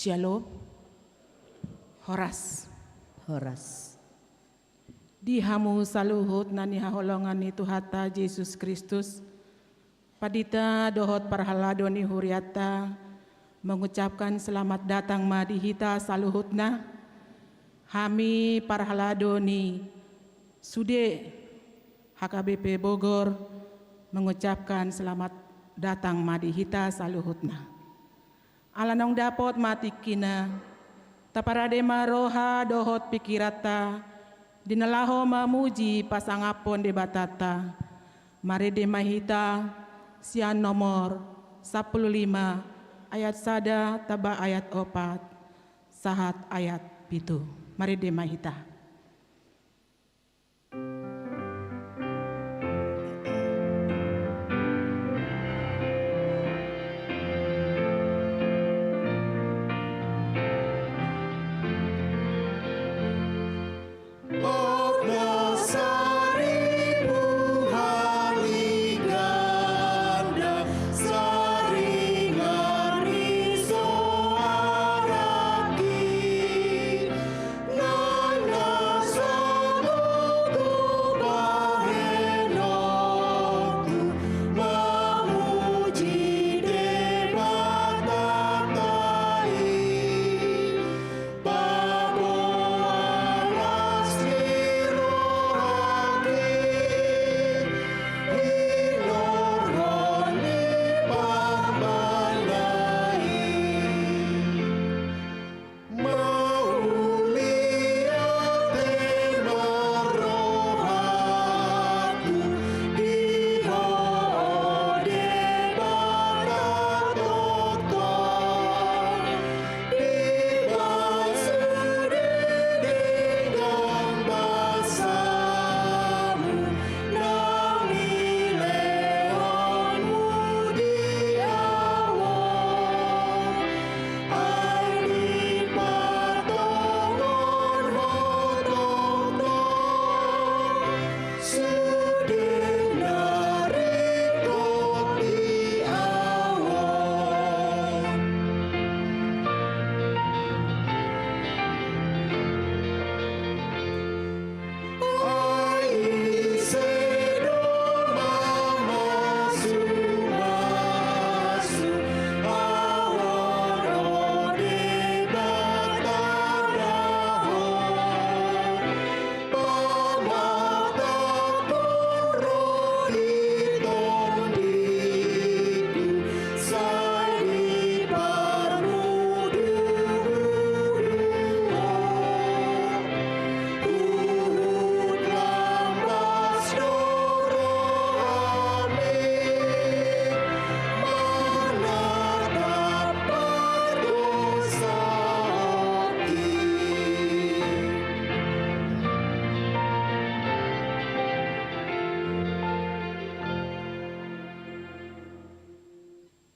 Shalom. Horas. Horas. Dihamu saluhut nani haholongan itu hata Yesus Kristus. Padita dohot parhaladoni huriata mengucapkan selamat datang madihita saluhutna. Hami parhaladoni Sude HKBP Bogor mengucapkan selamat datang madihita saluhutna. Alanong dapot matikina taparade maroha dohot pikirata dinalaho mamuji pasangapon de batata marede mahita sian nomor 15 ayat sada taba ayat 4 sahat ayat pitu marede mahita.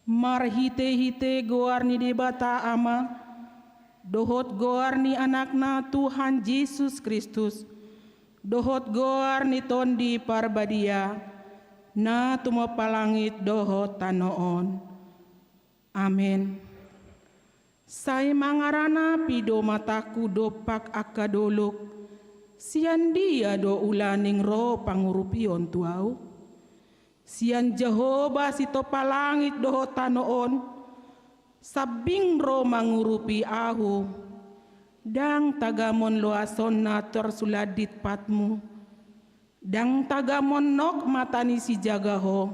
Marhite-hite goarni di bata ama dohot goarni anakna Tuhan Yesus Kristus dohot goarni tondi parbadia na tumo palangit dohot tanoon. Amin. Sai mangarana pido mataku dopak akadoluk sian dia do ulaning ro pangurupion tuau. Sian Jehovah sito palangit doho tanoon sabing ro mangurupi ahu dang tagamon loason na tersuladit patmu dang tagamon nok matani si jagaho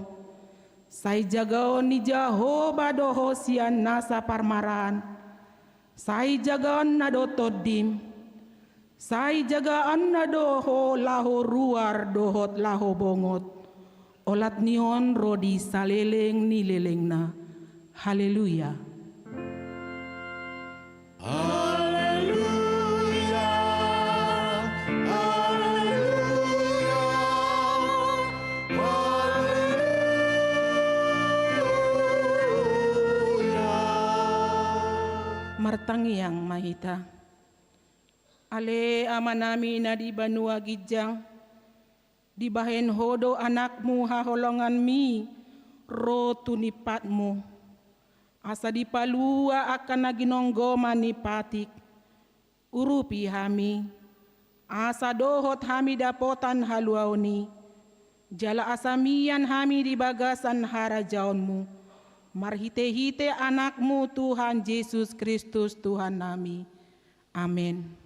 sai jagaon ni Jehovah doho sian nasa parmaran sai jagaon na do todim sai jagaan na doho laho ruar dohot laho bongot olat nion rodi saleleng ni lelengna. Haleluya. Haleluya. Haleluya. Haleluya. Martangi yang mahita. Ale amanami na di banua gijang. Di bahen hodo anakmu haholongan mi ro tunipatmu asa dipalua akan naginonggo manipatik, urupi hami, asa dohot hami dapotan haluauni, jala asamian hami di bagasan harajaonmu, marhite-hite anakmu Tuhan Yesus Kristus Tuhan nami. Amin.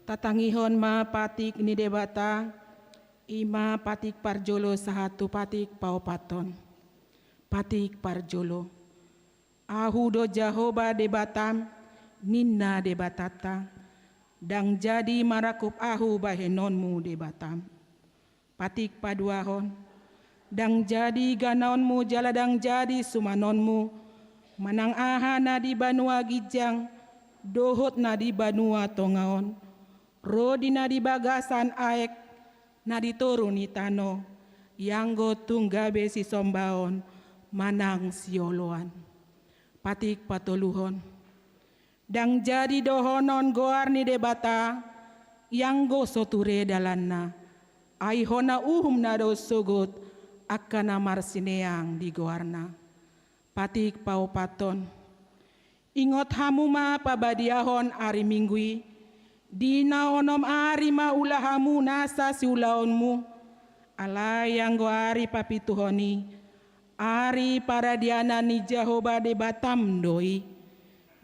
Tatangihon ma patik ni debata, ima patik parjolo sahatu patik paupaton. Patik parjolo. Ahu do Jahoba debatam, ninna debatata, dang jadi marakup ahu bahenonmu debatam. Patik paduahon, dang jadi ganaonmu jaladang jadi sumanonmu, manang aha na di banua gijang, dohot na di banua tongaon, rodi na di bagasan aek, na di turuni tano, yanggo tunggabe si sombaon, manang sioloan. Patik patoluhon, dang jadi dohonon goar ni debata, yanggo soture dalanna, aihona na do sogot, akana marsineang di goarna. Patik paupaton, ingot hamuma pabadiahon ari minggui, dina onom ari maulahamu nasa siulaonmu, alayang goari papituhoni, ari para diana ni Jahoba de Batam doi,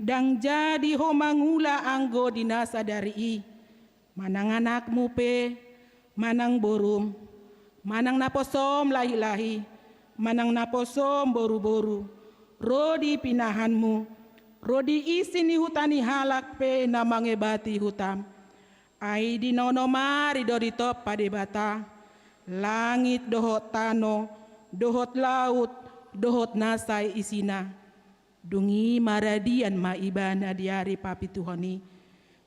dang jadi homangula anggo dinasa dari manang anakmu pe, manang borum, manang naposom lahi-lahi, manang naposom boru-boru, rodi pinahanmu, rodi isi ni hutani halak pe namangebati hutam, ai di nonomari do di top pade bata, langit dohot tano, dohot laut, dohot nasai isina, dungi maradian maibana diari papi tuhoni,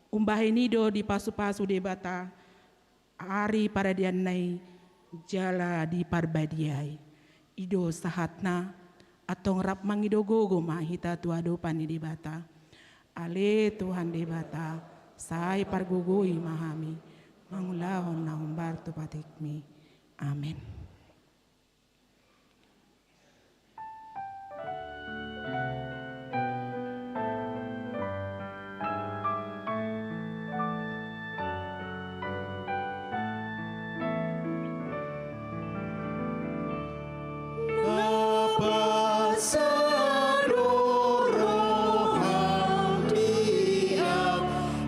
umbahini do di pasu-pasu debata, ari paradian nai jala di parbadiai, ido sahatna, atong rap mangido gogo mahita tuado pani debata, ale Tuhan debata, sai pargugui mahami, mangulahon na umbar tu patikmi, amin.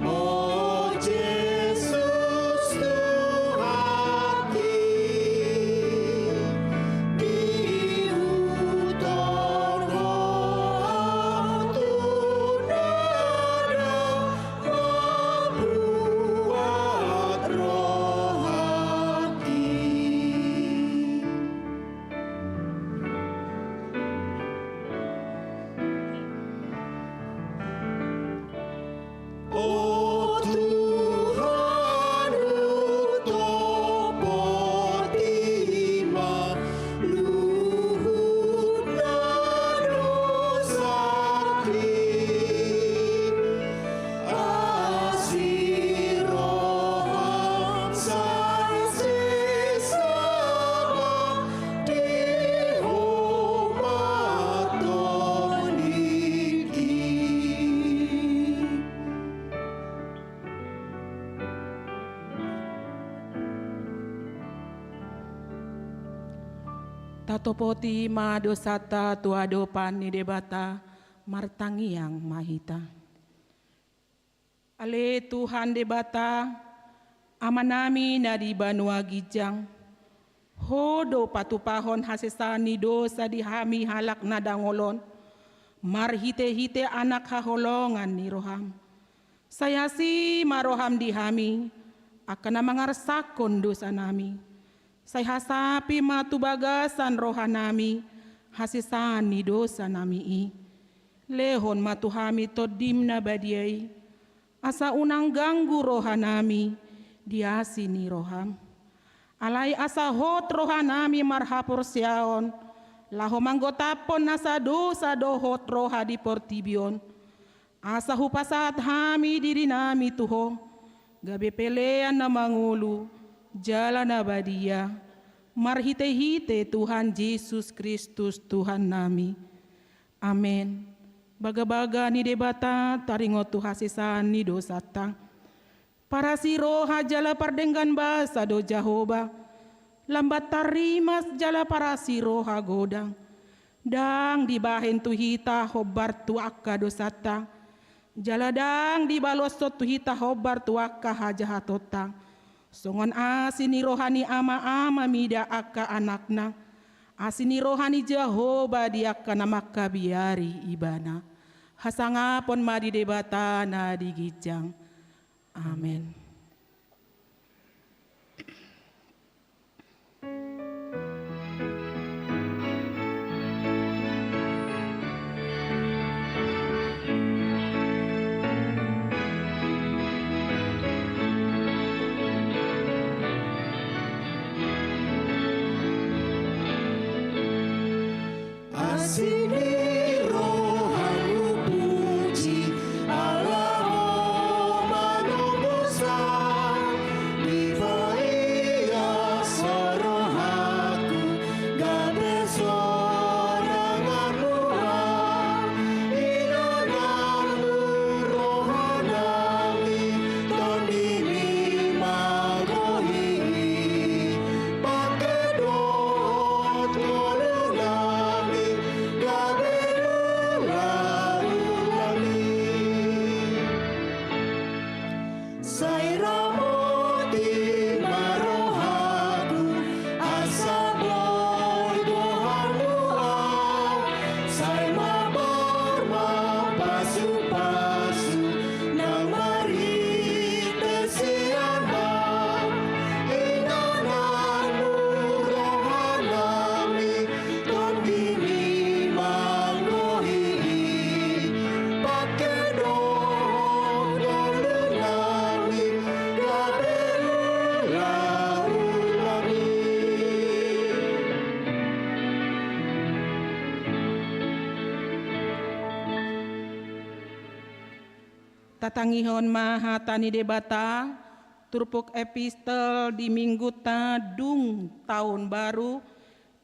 Oh Yesus Tuhan. Tatopoti madosata tuadopan ni debata martangiang mahita. Ale Tuhan debata amanami na di Banua Gijang. Hodo patupahon hasesani dosa dihami halak na dangolon. Marhite-hite anak haholongan ni roham. Sayasi maroham dihami akan mangarsakon dosa nami. Say hasapi matubagasan rohanami hasisani dosa nami i. Lehon matuhami todim na badiai. Asa unang ganggu rohanami diasini roham. Alai asa hot rohanami marhapor siaon. Laho manggotapon nasa dosa dohot roha di portibion. Asa hupasat hami diri nami tuho. Gabe pelean na mangulu. Jalan abadia, marhite-hite Tuhan Yesus Kristus Tuhan nami. Amin. Baga-baga ni debata taringo tuhasisan ni dosata. Para siro hajala pardenggan basa do Jahoba. Lambat tarimas jala para siro hagodang. Dang dibahen tuhita hobar tuaka dosata. Jaladang dibalos tuhita hobar tuaka hajahatotang. Songon asini rohani ama-ama mida akka anakna. Asini rohani Jehoba diaka namaka biari ibana. Hasangapon madi debata na digijang. Amin. Asini rohamu puji Allah manombosa divaya sorohaku gabe sorangan Tuhan inanamu rohanami tondimi magohi pakedot golunami Tatangihon maha tani debata, turpuk epistel di minggu tadung tahun baru,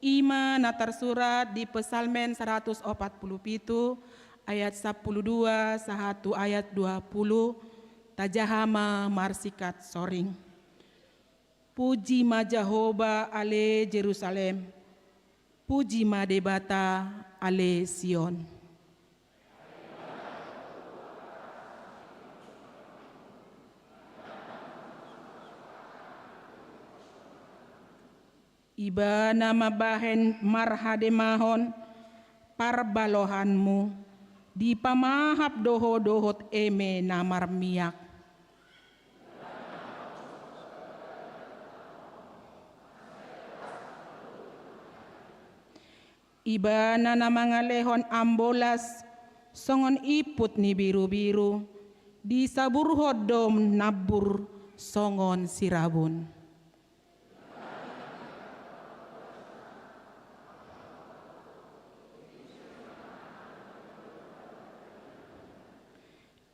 ima natar surat di Pesalmen 147 ayat 12 sahatu ayat 20 tajahama marsikat soring. Puji ma Jehoba ale Jerusalem, puji ma debata ale Sion. Iba nama bahen marhademahon parbalohanmu di pamahap doho-dohot eme namar miak. Iba na namangalehon ambolas songon iput ni biru-biru di sabur hodom nabur songon sirabun.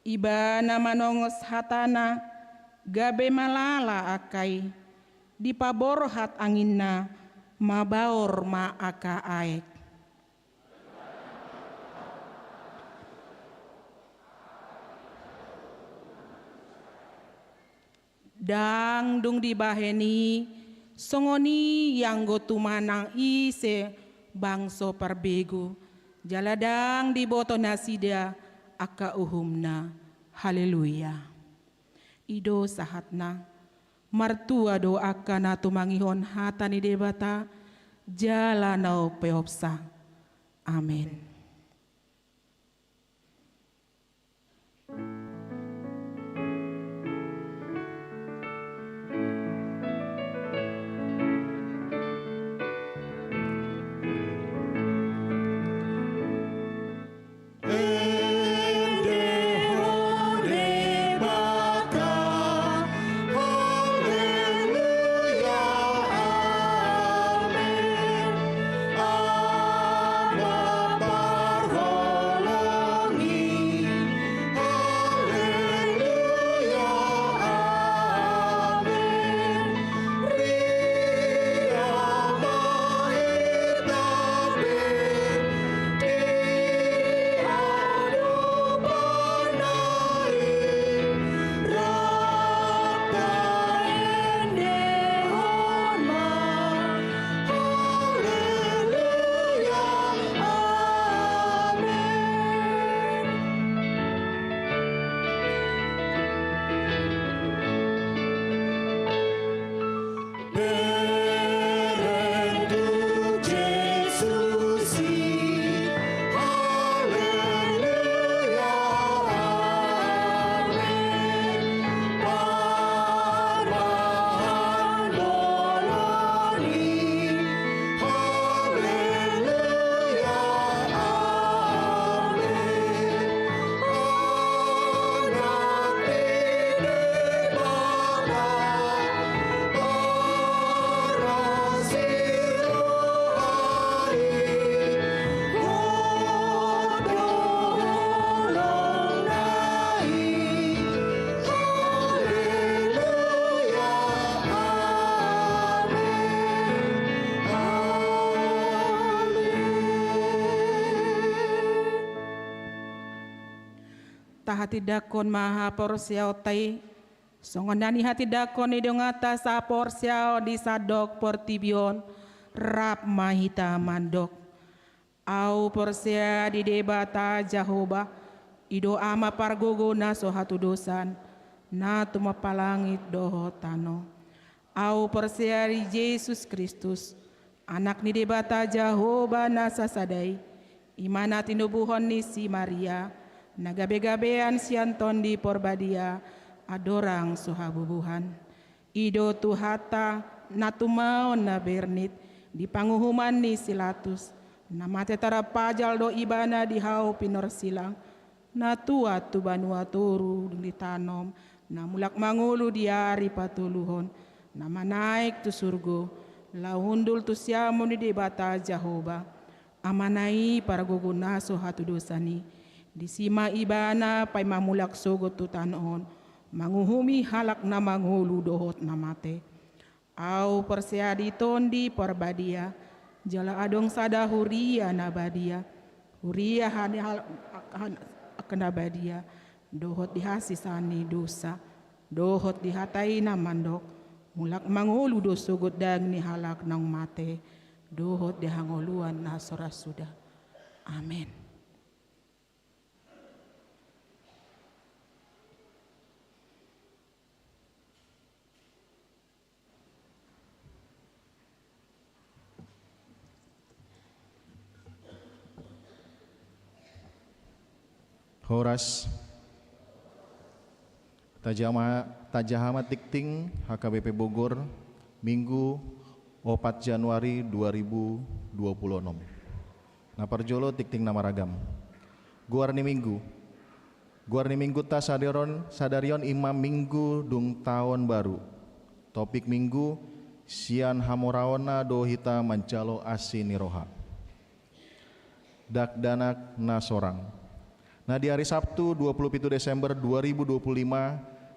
Iba na manongos hatana gabe malala akai di paborhat anginna mabaor ma aka aek. Dang dung dibaheni songoni yang gotumanang ise bangso parbego jaladang di boto nasida aka uhumna. Haleluya. Ido sahatna martua doaka na tumangihon hata ni debata jala nao peopsa. Amin. Hati dakon maha porsiao tai songonani hati dakon idongata sa porsiao di sadok portibion rap mahita mandok au porsia di debata Jahoba ido ama pargogo na sohatu dosan na tumapalangit doho tano au porsia di Yesus Kristus anak ni debata Jahoba na sasadai imana tinubuhon ni si Maria nagabe-gabean sianton di porbadia adorang suhabubuhan ido tuhata natumaon na bernit di panguhuman ni silatus namate tarapajal do ibana di hau pinor silang na tua tu banua turu di tanom na mulak mangulu di ari patuluhon na manaik tu surgo laundul tu siamun di bata Jahoba amanai para guguna so hatu dosani di sima ibana pay mamulak sogot tu tanon manguhumi halak na mangulu dohot na mate au persiadi tondi porbadia jala adong sada huria na badia huria hani akana badia dohot dihasisani dosa dohot dihatai na mandok mulak mangulu do sogot dang ni halak nang mate dohot dihangoluan na soras sudah. Amin. Horas Tajahama Tikting HKBP Bogor Minggu 4 Januari 2026 Naparjolo Tikting Namaragam Guarni Minggu ta sadarion imam minggu dung tahun baru topik minggu sian hamoraona dohita mancalo asiniroha dakdanak nasorang. Nah di hari Sabtu 27 Desember 2025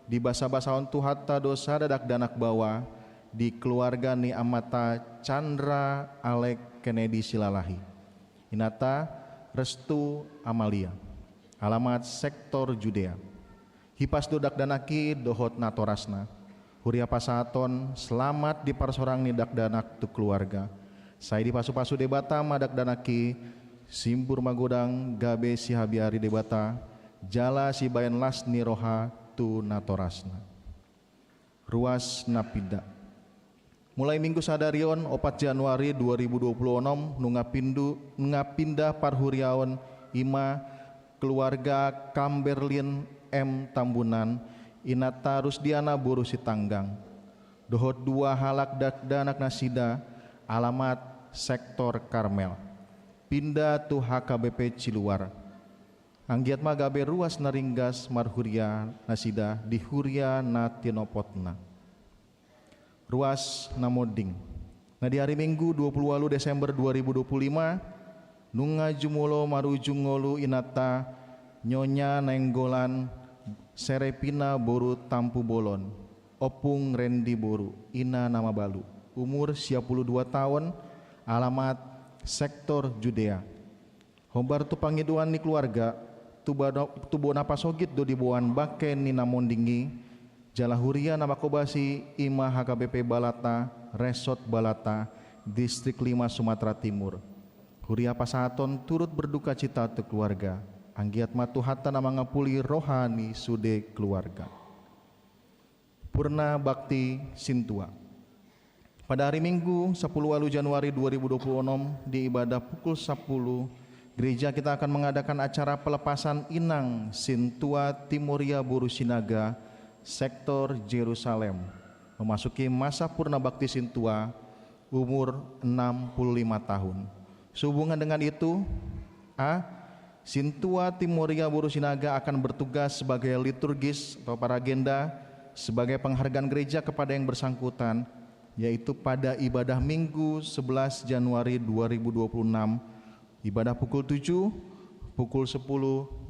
di basa-basaon tu hatta dosa dadak danak bawa di keluarga ni amata Chandra Alek Kennedy Silalahi inata Restu Amalia alamat sektor Judea hipas dodak danaki dohot natorasna huria pasaton selamat di parsorang ni dak danak tu keluarga Saya di pasu-pasu debata madak danaki, simpur magodang gabe si habiari debata, jala si bayan lasni roha tu natorasna. Ruas napida. Mulai minggu sadarion 4 Januari 2026 ngapindah parhuriaon ima keluarga Kamberlin M Tambunan inata Rusdiana Boru Sitanggang dohot 2 halak danak nasida alamat sektor Karmel pindah tu HKBP Ciluar anggiat magabe ruas naringgas marhuria nasida di huria na tinopotna ruas namoding. Nah di hari Minggu 28 Desember 2025 nunga jumulo marujung ngolu inata nyonya nenggolan Serepina Boru Tampu Bolon Opung Rendi Boru ina nama balu umur 52 tahun alamat sektor Judea hombar tu pangiduan ni keluarga tubo napasogit do dibuan baken ni namondingi jalahuria nama kobasi ima HKBP Balata Resort Balata Distrik 5 Sumatera Timur huria pasaton turut berduka cita tu keluarga anggiat matu hatta nama ngapuli rohani sude keluarga. Purna Bakti Sintua. Pada hari Minggu 10 Januari 2026 di ibadah pukul 10 gereja kita akan mengadakan acara pelepasan inang Sintua Timoria Boru Sinaga sektor Jerusalem memasuki masa Purna Bakti Sintua umur 65 tahun. Sehubungan dengan itu Sintua Timoria Boru Sinaga akan bertugas sebagai liturgis atau paragenda sebagai penghargaan gereja kepada yang bersangkutan, yaitu pada ibadah Minggu 11 Januari 2026, ibadah pukul 7, pukul 10,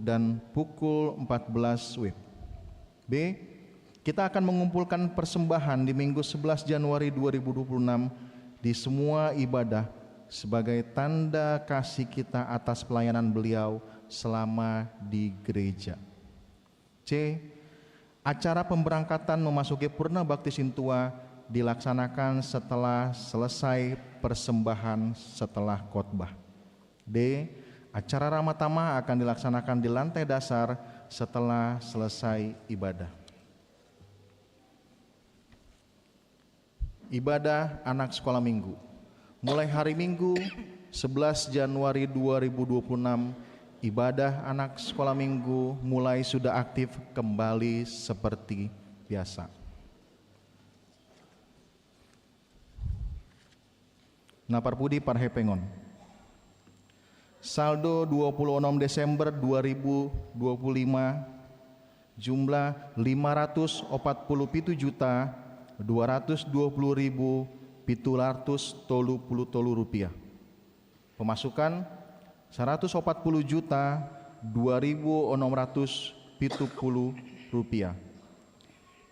dan pukul 14 WIB. B. Kita akan mengumpulkan persembahan di Minggu 11 Januari 2026 di semua ibadah sebagai tanda kasih kita atas pelayanan beliau selama di gereja. C. Acara pemberangkatan memasuki Purna Bakti Sintua dilaksanakan setelah selesai persembahan setelah khotbah. D. Acara Ramatama akan dilaksanakan di lantai dasar setelah selesai ibadah. Ibadah anak sekolah minggu. Mulai hari Minggu 11 Januari 2026, ibadah anak sekolah minggu mulai sudah aktif kembali seperti biasa. Naparpudi Parhepengon. Saldo 26 Desember 2025 jumlah 547.220.730 rupiah. Pemasukan 140.2.670 rupiah.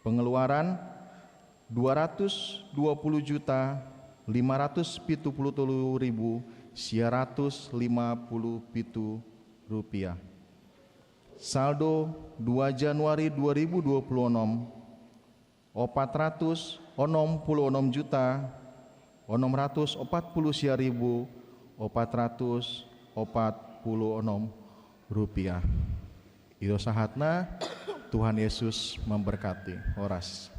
Pengeluaran 220.570.150 rupiah. Saldo 2 Januari 2026 466.640.446 rupiah. Itu sahatna, Tuhan Yesus memberkati. Oras.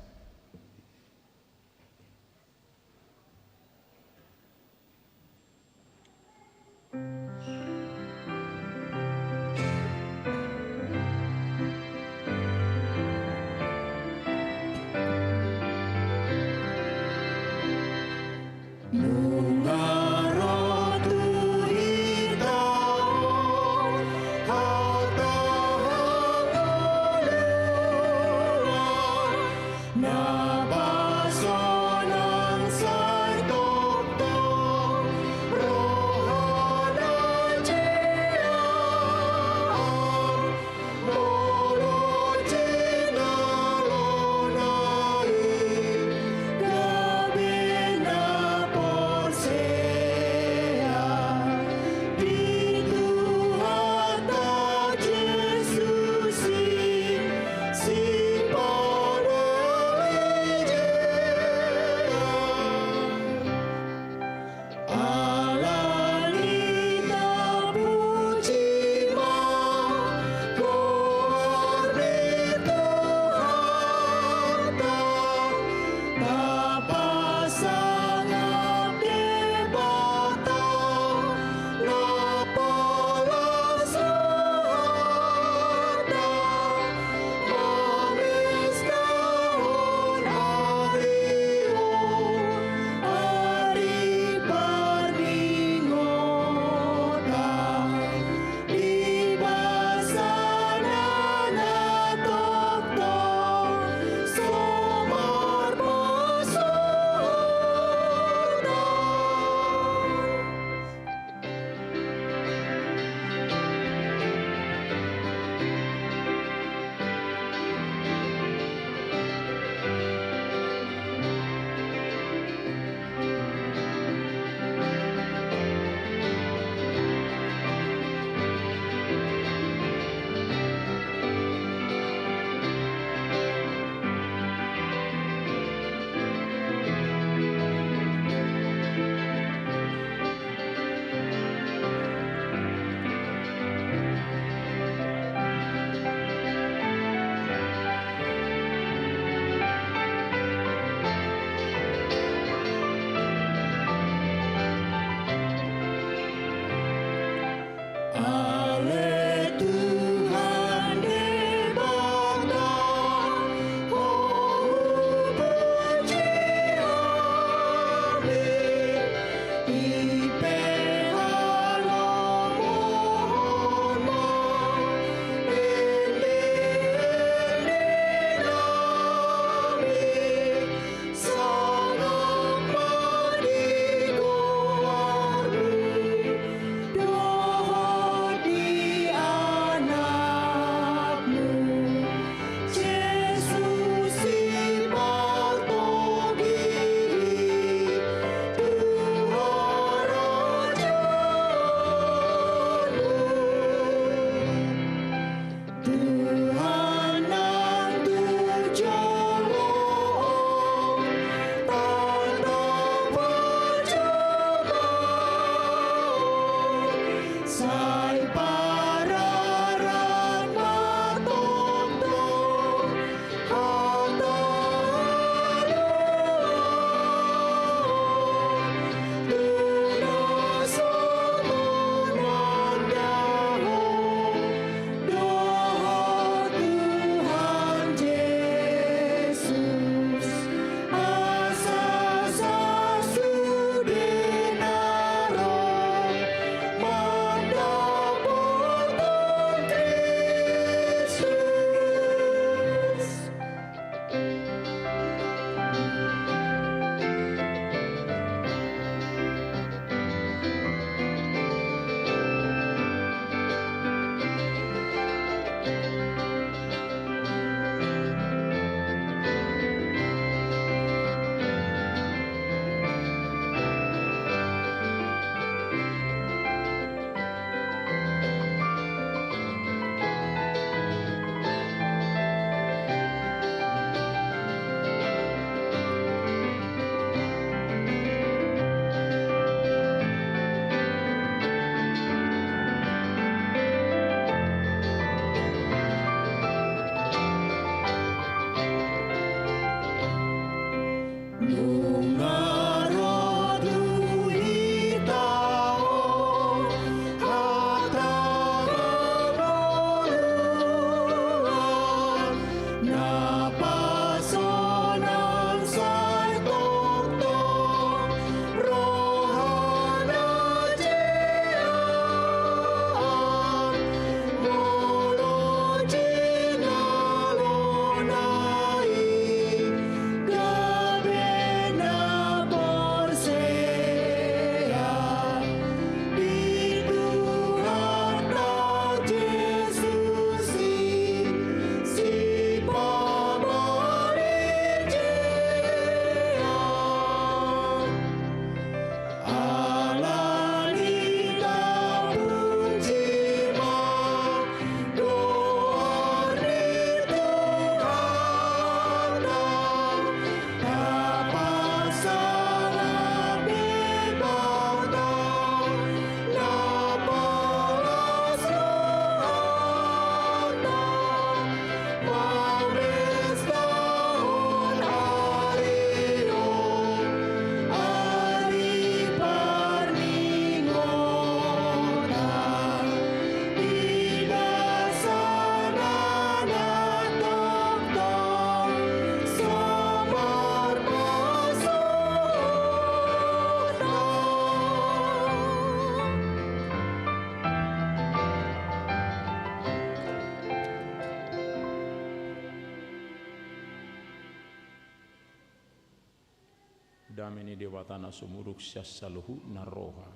damini dewatana sumuruk syasaluhu naroha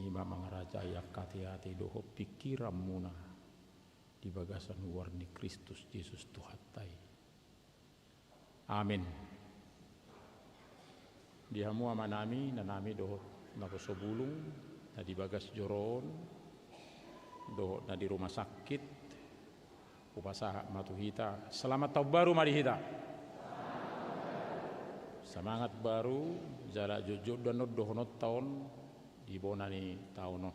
ima mangaraja yakati doho pikiran muna di bagasan warni Kristus Yesus Tuhatai. Amin. Dihamu amanami nanami doho nakosobulung na di bagas joron doho na di rumah sakit upasa matuhita. Selamat tahun baru marihita. Semangat baru jala jujur dan dohonot tahun di bonani tahun.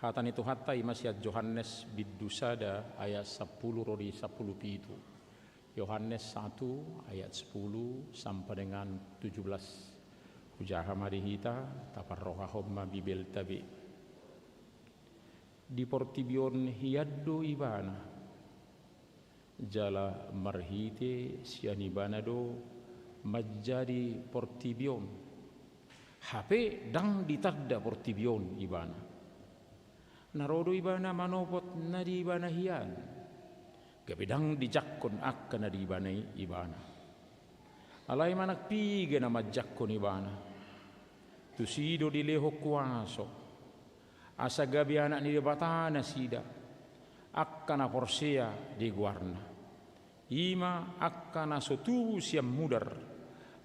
Hatan itu hatta imasiat Yohanes bidusada ayat 10 rodi 10 pitu. Yohanes 1 ayat 10 sampai dengan 17. Ujaha marihita taparroha homma bibel tabi. Di portibion hiaddo ibana. Jala marhite sianibana do menjadi portibion. HP dang ditagda portibion ibana. Narodo ibana manopot na di ibana hiyan. Gabidang dijakkon akka na di ibana ibana. Alay manak piga na majakkon ibana. Tusido di leho kuaso. Asa gabi anak ni batana sida. Akka na porsea di guarna. Ima akka na sotu siam mudar.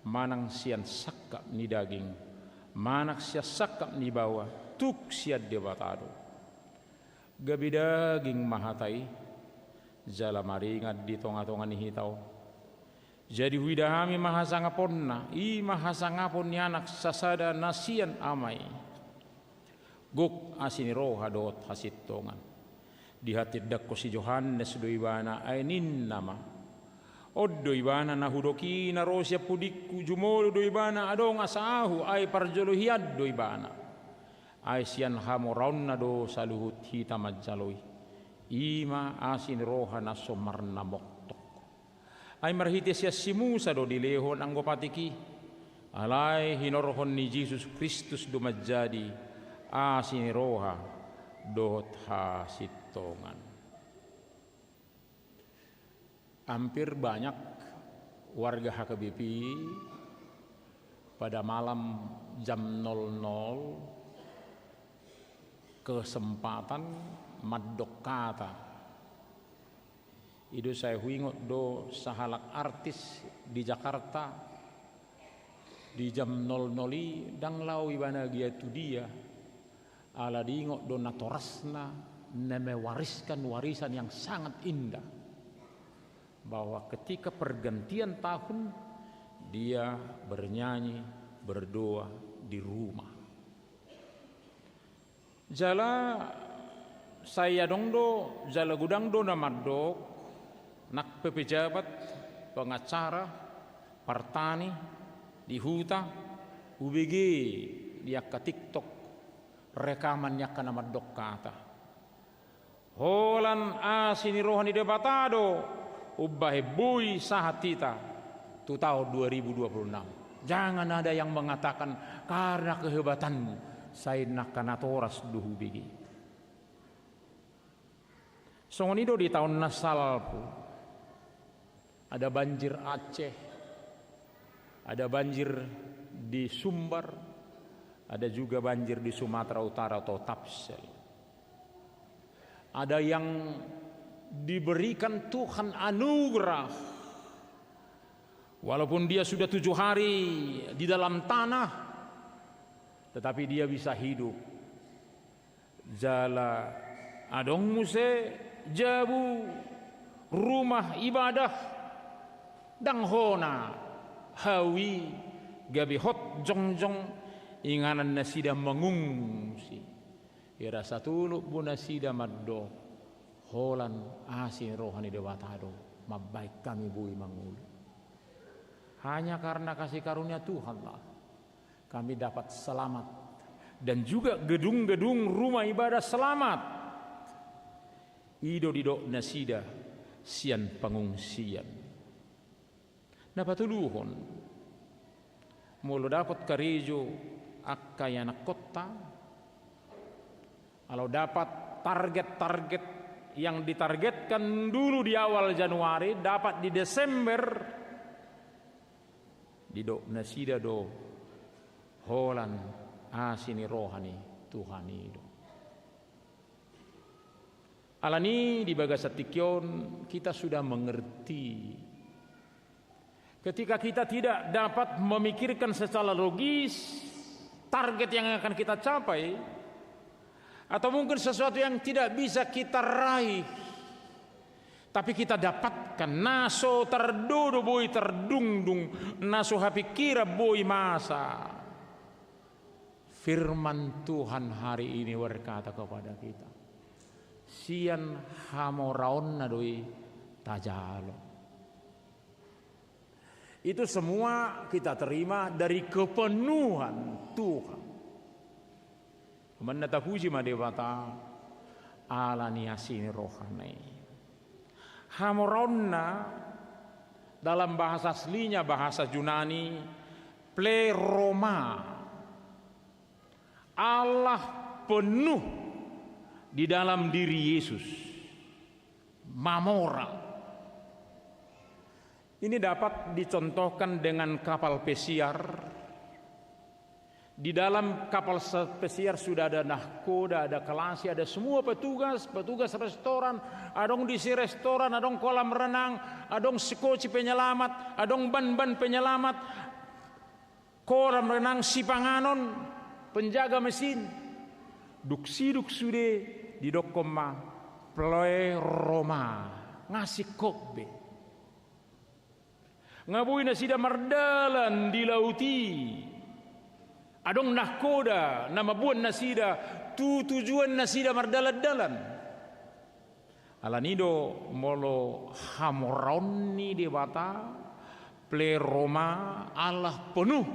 Manang sian sakap ni daging. Manak siya sakap ni bawah. Tuk siya di batado. Gabi daging mahatai jala maringat di tonga-tonga ni hitaw. Jadi widahami mahasangapon na i mahasangapon ni anak sasada nasian amai. Guk asini roha dot hasit tongan. Di hati dakko si Yohanes do ibana ainin nama. Oddo ibana na hudoki na rosya pudikku jumolo do ibana adong asahu ay parjolo hiad do ibana. Aisian hamoraun na do saluhut hitam ajaloi. Ima asin roha na somarna moktok. Ay marhite siya si Musa do dilehon ang gopatiki. Alay hinorohon ni Jesus Kristus do majadi. Asin roha dohot hasitongan. Hampir banyak warga HKBP pada malam jam 00 kesempatan madok kata. Itu saya huingot do sahalak artis di Jakarta di jam 00 dang lau ibana gia tu dia ala diingot do natorasna mewariskan warisan yang sangat indah bahwa ketika pergantian tahun dia bernyanyi berdoa di rumah. Jala saya dongdo jala gudang do namadok nak pejabat pengacara partani di huta UBG dia ke TikTok rekamannya kana namadok kata holan asini rohani debatado ubah bui sahatita tu tahun 2026. Jangan ada yang mengatakan karena kehebatanmu saya nak kanatoras duhu bigi. Songonido di tahun nasal pu ada banjir Aceh, ada banjir di Sumbar, ada juga banjir di Sumatera Utara atau Tapsel. Ada yang diberikan Tuhan anugerah, walaupun dia sudah 7 hari di dalam tanah. Tetapi dia bisa hidup. Jala adong muse jabu rumah ibadah dang hona hawi gabi hot jongjong inganan nasida mengungsi. Ira satuluk bu nasida maddo holan asin rohani dewatado mabaik kami bui mangulu. Hanya karena kasih karunia Tuhan lah kami dapat selamat dan juga gedung-gedung rumah ibadah selamat. Ido didok nasida sian pengungsian. Napatuluhon mulu dapat karejo akkaya anak kota. Kalau dapat target-target yang ditargetkan dulu di awal Januari dapat di Desember didok nasida do holan asini rohani Tuhan itu. Alani di Bagasatikyon kita sudah mengerti. Ketika kita tidak dapat memikirkan secara logis target yang akan kita capai, atau mungkin sesuatu yang tidak bisa kita raih, tapi kita dapatkan naso terdodo boy terdungdung, naso hapikira boy masa. Firman Tuhan hari ini berkata kepada kita, sian hamoraon nadoi tajalo. Itu semua kita terima dari kepenuhan Tuhan. Menata puji madewata ala niasini rohani. Hamoronna dalam bahasa aslinya bahasa Yunani pleroma. Allah penuh di dalam diri Yesus. Mamora. Ini dapat dicontohkan dengan kapal pesiar. Di dalam kapal pesiar sudah ada nahkoda, ada kelasi, ada semua petugas restoran, adong di si restoran, adong kolam renang, adong sekoci penyelamat, adong ban-ban penyelamat, kolam renang si panganon, penjaga mesin, duk sude di dokoma, ploe Roma, ngasih kokbe. Ngabuin sida mardalan di lauti. Adong nahkoda nama buan nasida tujuan nasida mardalan-dalan. Alanido molo hamoroni dewata pleroma Allah penuh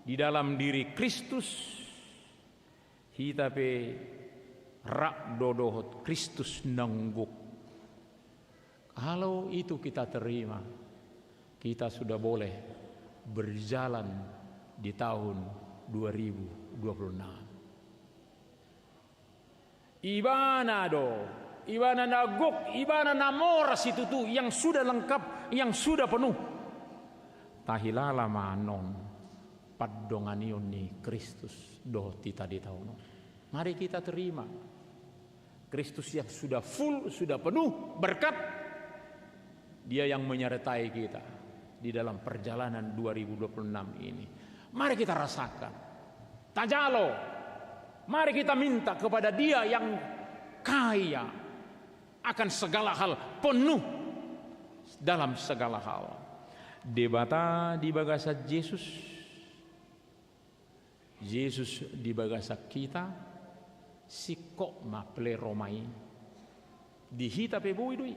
di dalam diri Kristus. Hitape rak dodohot Kristus nangguk. Kalau itu kita terima, kita sudah boleh berjalan di tahun 2026. Ibana nagok, ibana namoras itu tuh yang sudah lengkap, yang sudah penuh. Tahilala manon paddonganion ni Kristus doh tita di tahun. Mari kita terima Kristus yang sudah full, sudah penuh berkat. Dia yang menyertai kita di dalam perjalanan 2026 ini. Mari kita rasakan. Tajalo. Mari kita minta kepada Dia yang kaya akan segala hal, penuh dalam segala hal. Debata di bagasa Yesus. Yesus di bagasa kita. Sikok maple romai. Dihita pebui dui.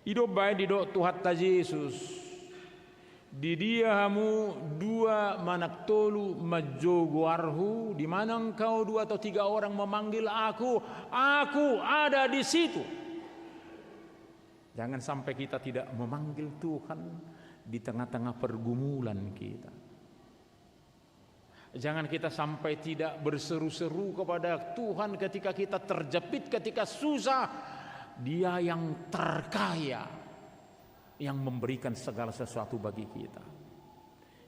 Ido baik di do Tuhan ta Yesus. Di dia hamu dua manak tolu majogo arhu, di mana engkau 2 atau 3 orang memanggil aku ada di situ. Jangan sampai kita tidak memanggil Tuhan di tengah-tengah pergumulan kita. Jangan kita sampai tidak berseru-seru kepada Tuhan ketika kita terjepit, ketika susah. Dia yang terkaya, yang memberikan segala sesuatu bagi kita.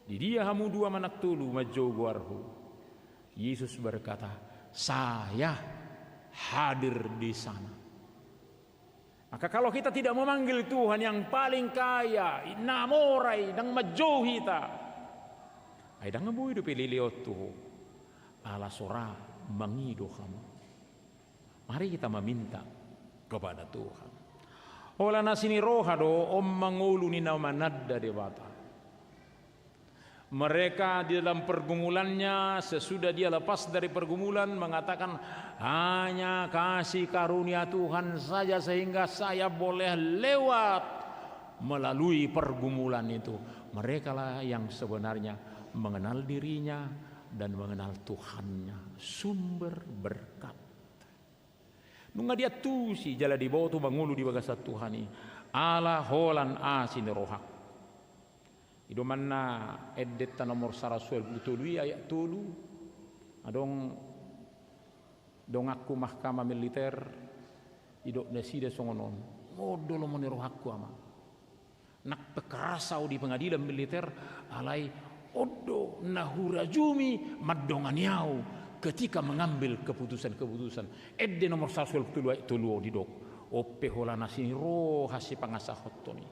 Di dia hamu 2 manak tulu majogo arhu. Yesus berkata, saya hadir di sana. Maka kalau kita tidak memanggil Tuhan yang paling kaya, namorai dan majoh kita, ay dang ngabuy do pililiot tuh ala sora mangido kamu. Mari kita meminta kepada Tuhan. Ola nasini rohado om mangulu ni namanadda dewata. Mereka di dalam pergumulannya sesudah dia lepas dari pergumulan mengatakan hanya kasih karunia Tuhan saja sehingga saya boleh lewat melalui pergumulan itu. Mereka lah yang sebenarnya mengenal dirinya dan mengenal Tuhannya, sumber berkat. Nunga dia tusi jala di bawah tu mangulu di bagasa Tuhani ala holan asin rohak. Ido manna edetta nomor sarasuel butului ayat tulu adong dong aku mahkamah militer ido nesida songonon modolo moni rohakku ama nak pekerasau di pengadilan militer alai odo nahurajumi madonganiau ketika mengambil keputusan-keputusan edde nomor 1 tuluo di dok ope holana sini roh hasi pangasahotoni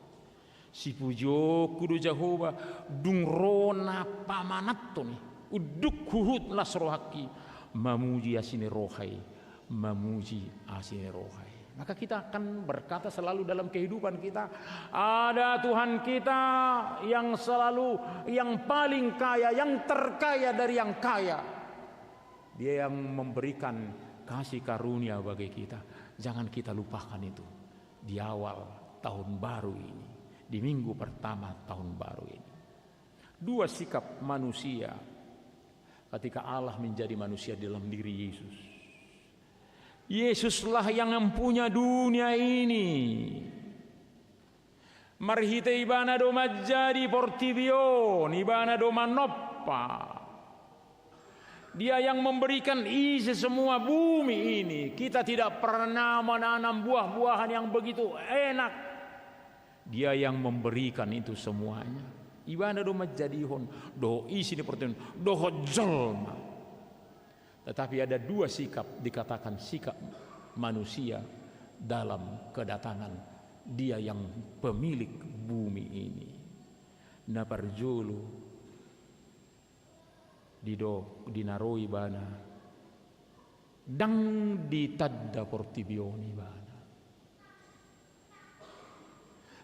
si pujo kudu Jehovah dung rona pamanattoni uduk huhut lasrohaki mamuji asine rohai mamuji asine rohai. Maka kita akan berkata selalu dalam kehidupan kita, ada Tuhan kita yang selalu, yang paling kaya, yang terkaya dari yang kaya. Dia yang memberikan kasih karunia bagi kita. Jangan kita lupakan itu di awal tahun baru ini, di minggu pertama tahun baru ini. Dua sikap manusia ketika Allah menjadi manusia dalam diri Yesus. Yesuslah yang mempunyai dunia ini. Marhite ibana do majadi portibion, ibana do manoppa. Dia yang memberikan isi semua bumi ini. Kita tidak pernah menanam buah-buahan yang begitu enak. Dia yang memberikan itu semuanya. Ibana do majadihon, do isi di portibion, do hojolma. Tetapi ada dua sikap, dikatakan sikap manusia dalam kedatangan dia yang pemilik bumi ini. Naparjulu dinaroi bana dang ditadda portibioni bana.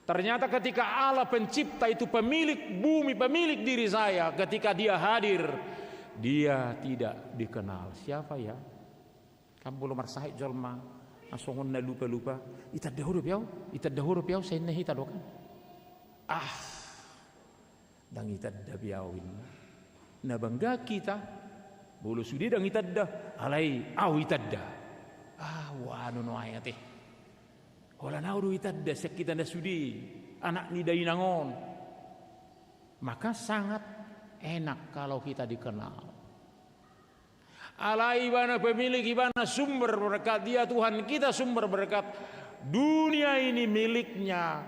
Ternyata ketika Allah pencipta itu pemilik bumi, pemilik diri saya, ketika dia hadir, dia tidak dikenal. Siapa ya? Kamu belum marsahik jolma asongon na lupa-lupa itad dahuru piau saya nahi tadokan dang itad da piawin na bangga kita bulu sudi dang itad da alai au itad da wano no ayate wala nauru itad da sekita na sudi anak ni dainangon. Maka sangat enak kalau kita dikenal. Allah ibana pemilik ibana sumber berkat, dia Tuhan kita sumber berkat. Dunia ini miliknya,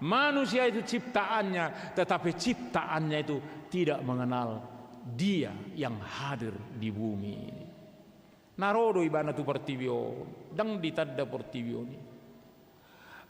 manusia itu ciptaannya, tetapi ciptaannya itu tidak mengenal dia yang hadir di bumi ini. Narodo ibana tu portibio, dang ditadda portibio ini.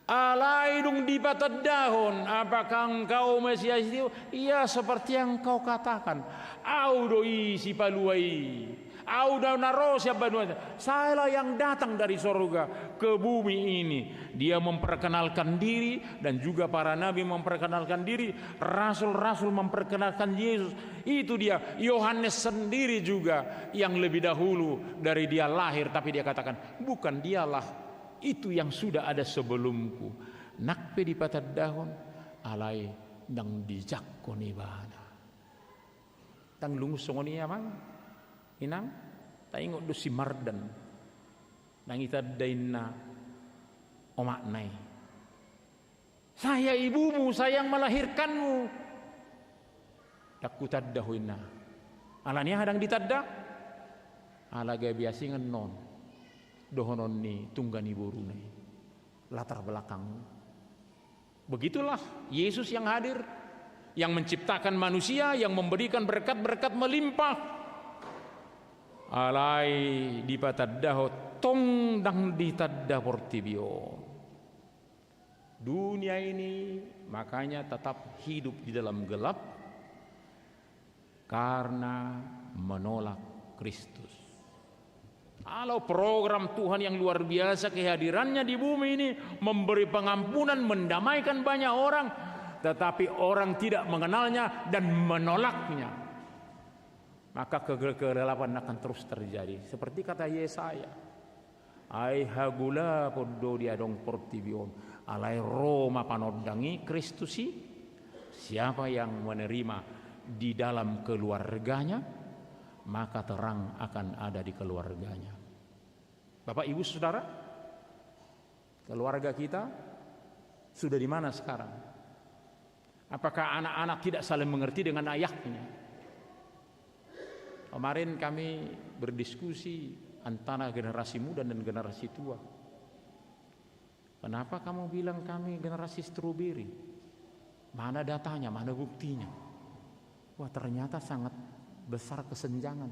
Alai dung dipatad dahon, apakah engkau Mesias itu? Iya, seperti yang kau katakan. Audo isi paluai, audo narosya banuan. Saya yang datang dari surga ke bumi ini. Dia memperkenalkan diri dan juga para nabi memperkenalkan diri, rasul-rasul memperkenalkan Yesus. Itu dia. Yohanes sendiri juga yang lebih dahulu dari dia lahir, tapi dia katakan, bukan dialah. Itu yang sudah ada sebelumku. Nakpe di patad dahon alai dang dijakkoni bana. Tang lungsongoni amang inang taingot do si mardan. Nang itadainna omaknai. Saya ibumu, saya yang melahirkanmu. Dakku taddahuina. Alania hadang ditadda. Alaga biasingan non. Dohonon ni tunggani burunai latar belakang. Begitulah Yesus yang hadir, yang menciptakan manusia, yang memberikan berkat-berkat melimpah. Alai di pataddaho tong dang ditadda portibio. Dunia ini makanya tetap hidup di dalam gelap karena menolak Kristus. Kalau program Tuhan yang luar biasa kehadirannya di bumi ini memberi pengampunan, mendamaikan banyak orang, tetapi orang tidak mengenalnya dan menolaknya, maka kegelapan akan terus terjadi. Seperti kata Yesaya, ai hagula poddo diadong portibion alai Roma panodangi Kristusi. Siapa yang menerima di dalam keluarganya, maka terang akan ada di keluarganya. Bapak, Ibu, Saudara, keluarga kita sudah di mana sekarang? Apakah anak-anak tidak saling mengerti dengan ayahnya? Kemarin kami berdiskusi antara generasi muda dan generasi tua. Kenapa kamu bilang kami generasi stroberi? Mana datanya, mana buktinya? Wah, ternyata sangat besar kesenjangan.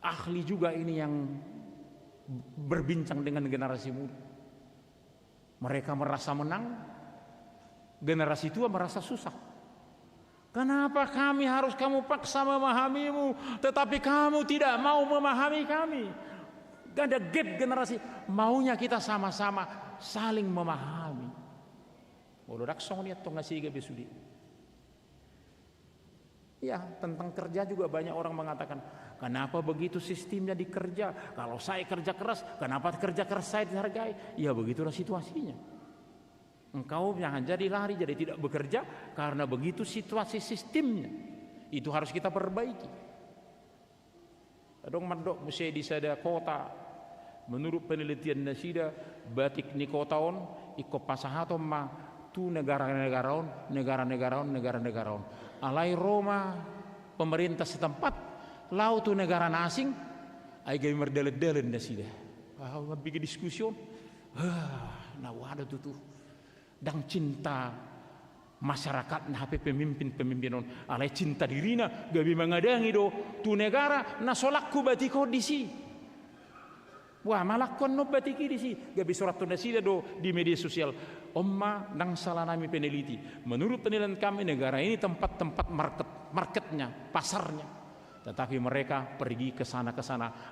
Ahli juga ini yang berbincang dengan generasi muda. Mereka merasa menang, generasi tua merasa susah. Kenapa kami harus kamu paksa memahamimu, tetapi kamu tidak mau memahami kami? Gak ada gap generasi. Maunya kita sama-sama saling memahami. Olodak song niat tong ngasih gabe sudi. Ya, tentang kerja juga banyak orang mengatakan, kenapa begitu sistemnya di kerja? Kalau saya kerja keras, kenapa kerja keras saya dihargai? Ya begitulah situasinya. Engkau jangan jadi lari, jadi tidak bekerja karena begitu situasi sistemnya. Itu harus kita perbaiki. Adong mandok mesti di sada kota. Menurut penelitian Nasida, batik ni kotaon iko pasahato ma tu negara-negaraon. Alai Roma pemerintah setempat, lau tu negara asing, ai gay merdelet-delet Nasida. Bikin diskusi. Nah wadah tuh. Dan cinta masyarakat nah pemimpin-pemimpin alai cinta dirina gabi mengadangi do tu negara na solakku batiko disi. Wah malakon no batiki disi gabi surat tu nasida do di media sosial. Omma nang salah nami peneliti. Menurut penilaian kami negara ini tempat-tempat marketnya, pasarnya. Tetapi mereka pergi ke sana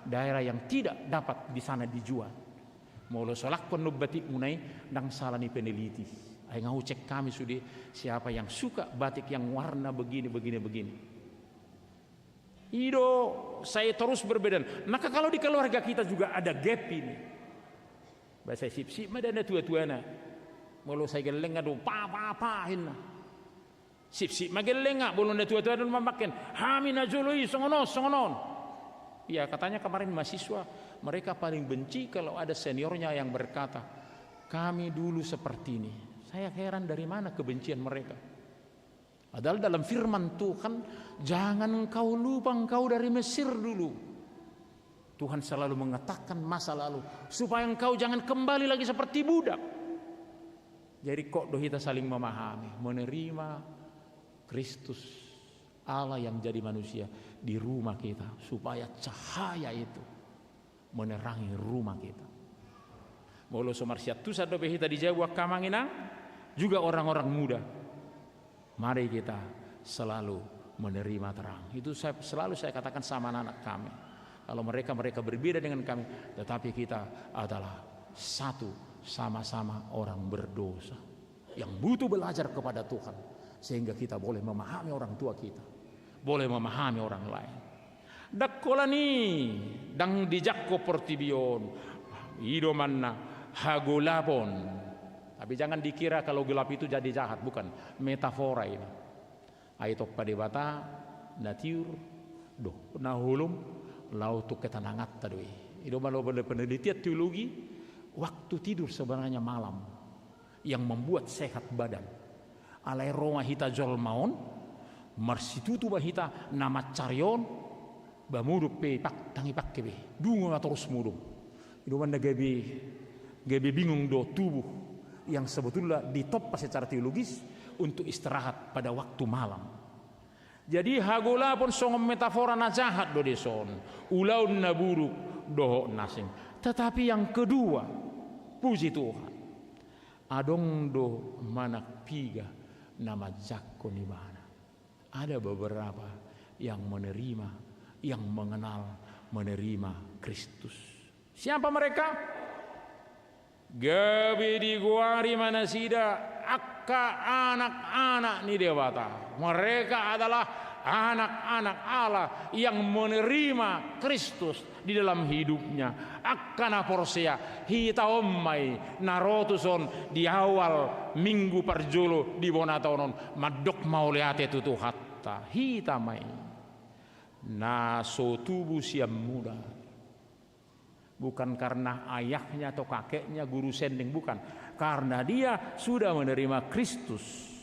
daerah yang tidak dapat di sana dijual. Molo solakon no batik munai nang salah ni peneliti. Ay ngau cek kami sudah siapa yang suka batik yang warna begini. Ido saya terus berbeda. Maka kalau di keluarga kita juga ada gap ini. Bahasa sip-sip madana tua-tuana. Molo saya geleng ado pa-pa-pahin. Sip-sip mageleng bolon na tua-tuana mamaken. Hamina jului songonon. Ya katanya kemarin mahasiswa mereka paling benci kalau ada seniornya yang berkata, kami dulu seperti ini. Saya heran dari mana kebencian mereka. Padahal dalam firman Tuhan, jangan engkau lupa engkau dari Mesir dulu. Tuhan selalu mengatakan masa lalu, supaya engkau jangan kembali lagi seperti budak. Jadi kok kita saling memahami, menerima Kristus, Allah yang jadi manusia di rumah kita, supaya cahaya itu menerangi rumah kita. Molo somarsiat tu sado behita di Jawa Kamanginang juga orang-orang muda. Mari kita selalu menerima terang. Itu selalu saya katakan sama anak kami. Kalau mereka berbeda dengan kami, tetapi kita adalah satu, sama-sama orang berdosa yang butuh belajar kepada Tuhan sehingga kita boleh memahami orang tua kita, boleh memahami orang lain. Dakkolani dang dijakko portibion ido manna hagolapon. Tapi jangan dikira kalau gelap itu jadi jahat, bukan, metafora ini. Aito padebata natur do nahulum lautu ketenangat tadi. Ido malo penelitian teologi, waktu tidur sebenarnya malam yang membuat sehat badan. Alai Roma hita jolmaon marsitutu bahita nama carion bamurup pe pak tangi pak kebe dungo terus mudum. Ido mana gabi bingung do tubuh yang sebetulnya ditopang secara teologis untuk istirahat pada waktu malam. Jadi hagola pun songom metafora na jahat do deson, ulaun na buruk doho nasing. Tetapi yang kedua, puji Tuhan, adong do manak piga nama jakko ni mana. Ada beberapa yang menerima, yang mengenal, menerima Kristus. Siapa mereka? Gabi di guari manasida akka anak-anak ni dewata. Mereka adalah anak-anak Allah yang menerima Kristus di dalam hidupnya. Akkana porsea hita ommai narotuson di awal minggu perjolo di bonatonon madok mauleate tutu hatta hita mai na sotubu siam muda. Bukan karena ayahnya atau kakeknya guru sending, bukan. Karena dia sudah menerima Kristus.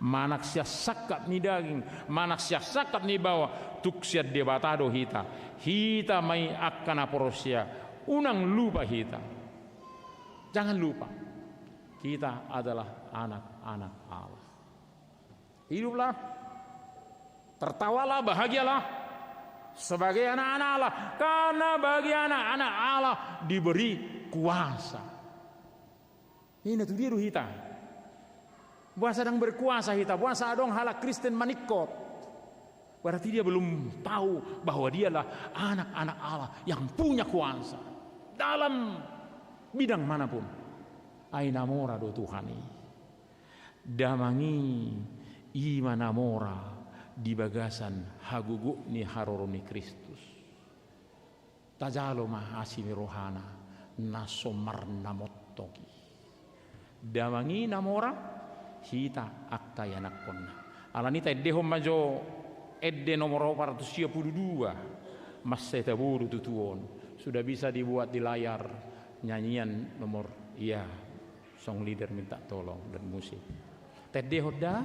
Manak sia sakat ni daging, manak sia sakat ni bawa, tuksiat dia batado hita. Hita mai akan aporosia, unang lupa hita. Jangan lupa. Kita adalah anak-anak Allah. Hiduplah, tertawalah, bahagialah sebagai anak-anak Allah, karena bagi anak-anak Allah diberi kuasa. Ini tuh dia kita. Buasa sedang berkuasa kita, buasa dong halak Kristen manikot. Berarti dia belum tahu bahwa dialah anak-anak Allah yang punya kuasa dalam bidang manapun. Aina mora do Tuhani. Damangi ima namora di bagasan hagugu ni haroroni Kristus. Tajalo mahasimi rohana nasomar namottoki. Damangi namora hita akta yanak konna. Alanita edehom majo edde nomor 422 maseta buru tutuon. Sudah bisa dibuat di layar nyanyian nomor song leader minta tolong dan musik. Tedde hoda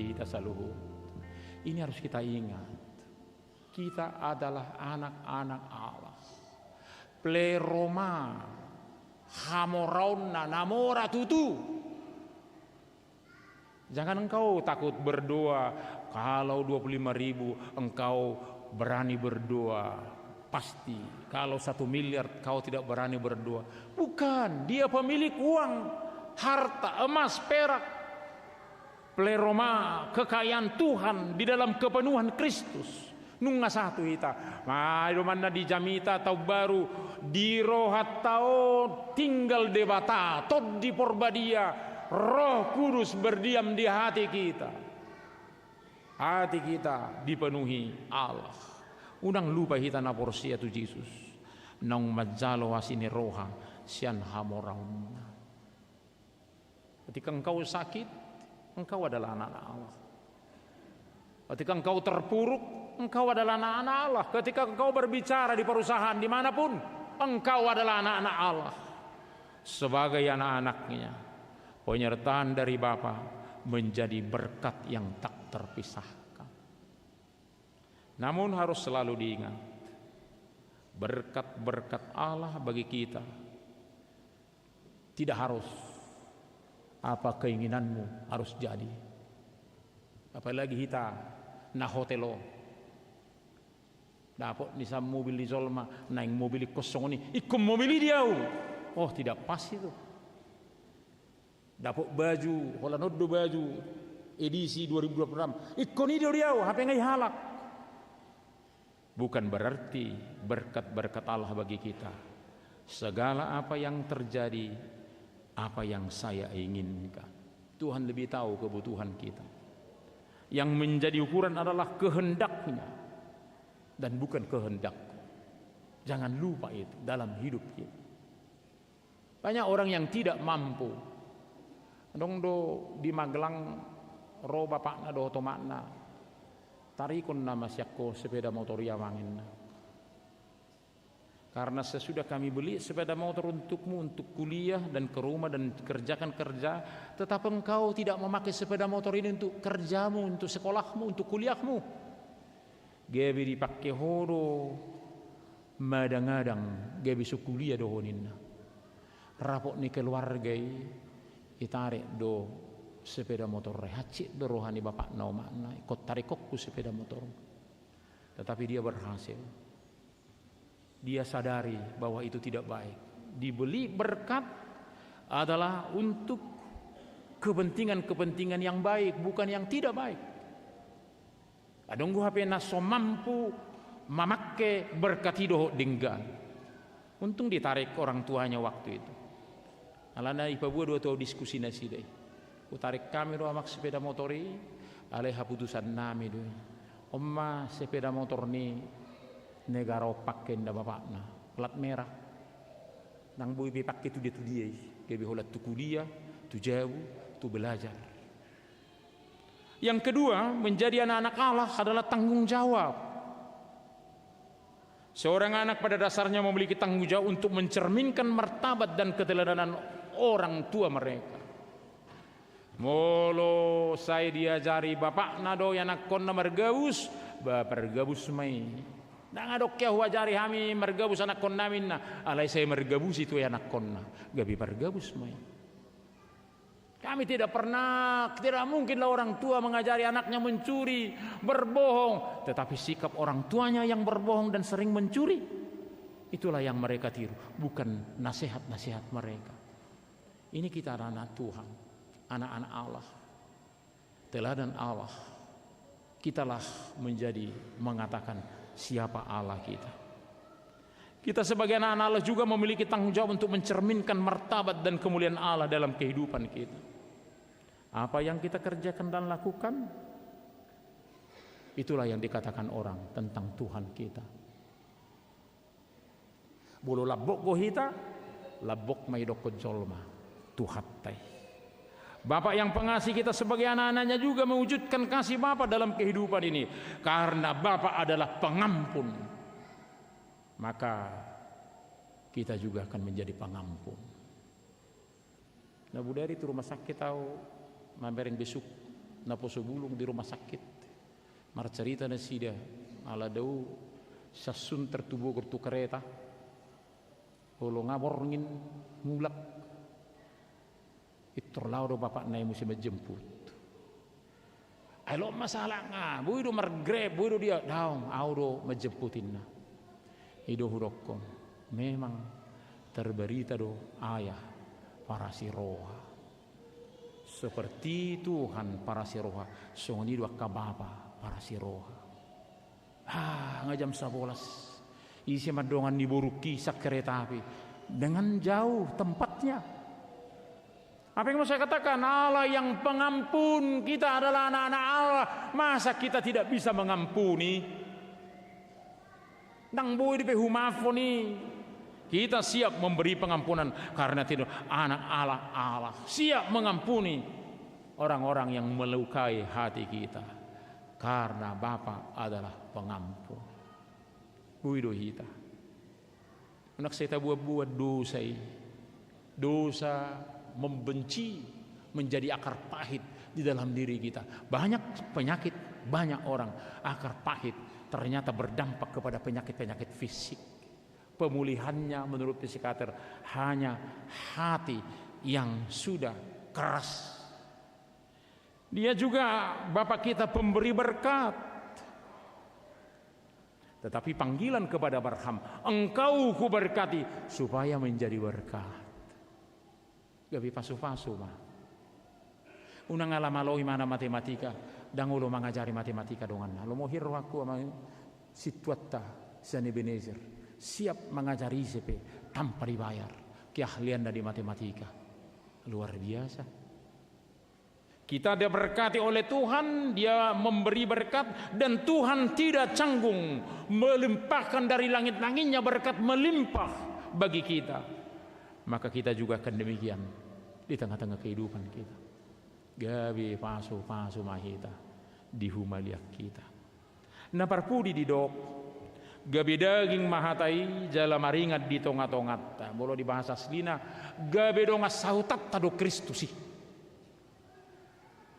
di tasaluhu. Ini harus kita ingat. Kita adalah anak-anak Allah. Pleroma hamorauna namora tutu. Jangan engkau takut berdoa. Kalau 25.000 engkau berani berdoa, pasti. Kalau 1 miliar kau tidak berani berdoa. Bukan, dia pemilik uang, harta, emas, perak. Pleroma, kekayaan Tuhan di dalam kepenuhan Kristus. Nunga satu ita, mayo mana di jamita atau baru di rohat tao tinggal debata, tod di porbadia, Roh Kudus berdiam di hati kita. Hati kita dipenuhi Allah. Unang lupa kita na porsia tu Yesus. Nang majalo asini roha sian hamoraun. Ketika engkau sakit, engkau adalah anak-anak Allah. Ketika engkau terpuruk, engkau adalah anak-anak Allah. Ketika engkau berbicara di perusahaan dimanapun, engkau adalah anak-anak Allah. Sebagai anak-anaknya, penyertaan dari Bapa menjadi berkat yang tak terpisahkan. Namun harus selalu diingat, berkat-berkat Allah bagi kita tidak harus apa keinginanmu harus jadi. Apalagi kita na hotelo dapat nisa mobil di Zolma naik mobil kosong ini ikum mobil dia. Oh tidak pas itu. Dapat baju holanoddo baju edisi 2026 ikon ini dia HP ngai halak. Bukan berarti berkat-berkat Allah bagi kita segala apa yang terjadi, apa yang saya inginkan. Tuhan lebih tahu kebutuhan kita. Yang menjadi ukuran adalah kehendaknya dan bukan kehendakku. Jangan lupa itu dalam hidup kita. Banyak orang yang tidak mampu. Dong do di Magelang ro bapakna do tomakna tarikun nama siakko sepeda motor yamangin. Karena sesudah kami beli sepeda motor untukmu untuk kuliah dan ke rumah dan kerjakan kerja, tetapi engkau tidak memakai sepeda motor ini untuk kerjamu, untuk sekolahmu, untuk kuliahmu. gabi dipakai hodo madang-madang gabi sukulia dohoninna rapok ni keluargai itarik do sepeda motor hacik do rohani bapak na makna ikut tarikokku sepeda motor. Tetapi dia berhasil. Dia sadari bahwa itu tidak baik. Dibeli berkat adalah untuk kepentingan-kepentingan yang baik, bukan yang tidak baik. Adonggu HP naso mampu memakai berkat hidup dinggal. Untung ditarik orang tuanya waktu itu. Alana ipa buah dua tahu diskusi nasi deh. Utarik kami doa mak sepeda motori, aleha putusan nami doa. Oma sepeda motor ni negara pakai nda bapakna plat merah. Nang boy be pakai tu dia, kebe holat tu kuliah, tu jauh, tu belajar. Yang kedua, menjadi anak-anak Allah adalah tanggung jawab. Seorang anak pada dasarnya memiliki tanggung jawab untuk mencerminkan martabat dan keteladanan orang tua mereka. Molo saya diajari bapak nado yang anak konna mergabus, bapak mergabus mai. Nang adok kya wajari kami mergabus anak konna minna, alai saya mergabus itu anak konna, gabi mergabus mai. Kami tidak mungkinlah orang tua mengajari anaknya mencuri, berbohong, tetapi sikap orang tuanya yang berbohong dan sering mencuri, itulah yang mereka tiru, bukan nasihat-nasihat mereka. Ini kita anak Tuhan, anak-anak Allah, teladan Allah. Kitalah menjadi mengatakan siapa Allah kita. Kita sebagai anak Allah juga memiliki tanggung jawab untuk mencerminkan martabat dan kemuliaan Allah dalam kehidupan kita. Apa yang kita kerjakan dan lakukan, itulah yang dikatakan orang tentang Tuhan kita. Bolo labok gohita, labok maidok kojolma, tuhattai. Bapak yang pengasih kita sebagai anak-anaknya juga mewujudkan kasih Bapak dalam kehidupan ini. Karena Bapak adalah pengampun, maka kita juga akan menjadi pengampun. Nah budari itu rumah sakit tahu mambereng besuk na poso bulung di rumah sakit. Mar cerita na sida ala dau sasun tertubuh kertu kereta. Holo ngaborngin mulak. Itorlau do bapak nai musim menjemput. Alo masalah nga, buido margreb, buido dia daung audo menjemputin na. Ido hurokon. Memang terberita do ayah para siroha. Seperti Tuhan para siroha, songoni dua kababa para siroha. Ngajam 11 isi madongan di buruki sak kereta api dengan jauh tempatnya. Apa yang mau saya katakan? Allah yang pengampun, kita adalah anak-anak Allah. Masa kita tidak bisa mengampuni? Nang boy di pehumafoni, kita siap memberi pengampunan karena tidak anak Allah siap mengampuni orang-orang yang melukai hati kita karena Bapa adalah pengampun. Buido hita. Anak saya buat dosa membenci menjadi akar pahit di dalam diri kita. Banyak penyakit, banyak orang akar pahit ternyata berdampak kepada penyakit-penyakit fisik. Pemulihannya menurut psikiater hanya hati yang sudah keras. Dia juga Bapak kita pemberi berkat. Tetapi panggilan kepada Abraham, engkau ku berkati supaya menjadi berkat. Gabi pasu-pasu mah. Unang alamaloi mana matematika, dangulo mengajari matematika dongan. Lo mohir aku ama situata San Ebenezer. Siap mengajari ICP tanpa dibayar. Keahlian dari matematika luar biasa. Kita diberkati oleh Tuhan, Dia memberi berkat, dan Tuhan tidak canggung melimpahkan dari langit-langitnya berkat melimpah bagi kita. Maka kita juga akan demikian di tengah-tengah kehidupan kita. Gabi pasu mahita di humaliak kita. Naparpudi di dok. Gabi daging mahatai jala maringat di tongat-tongat. Bolo di bahasa aslina gabi dongas sahutat tado Kristusi.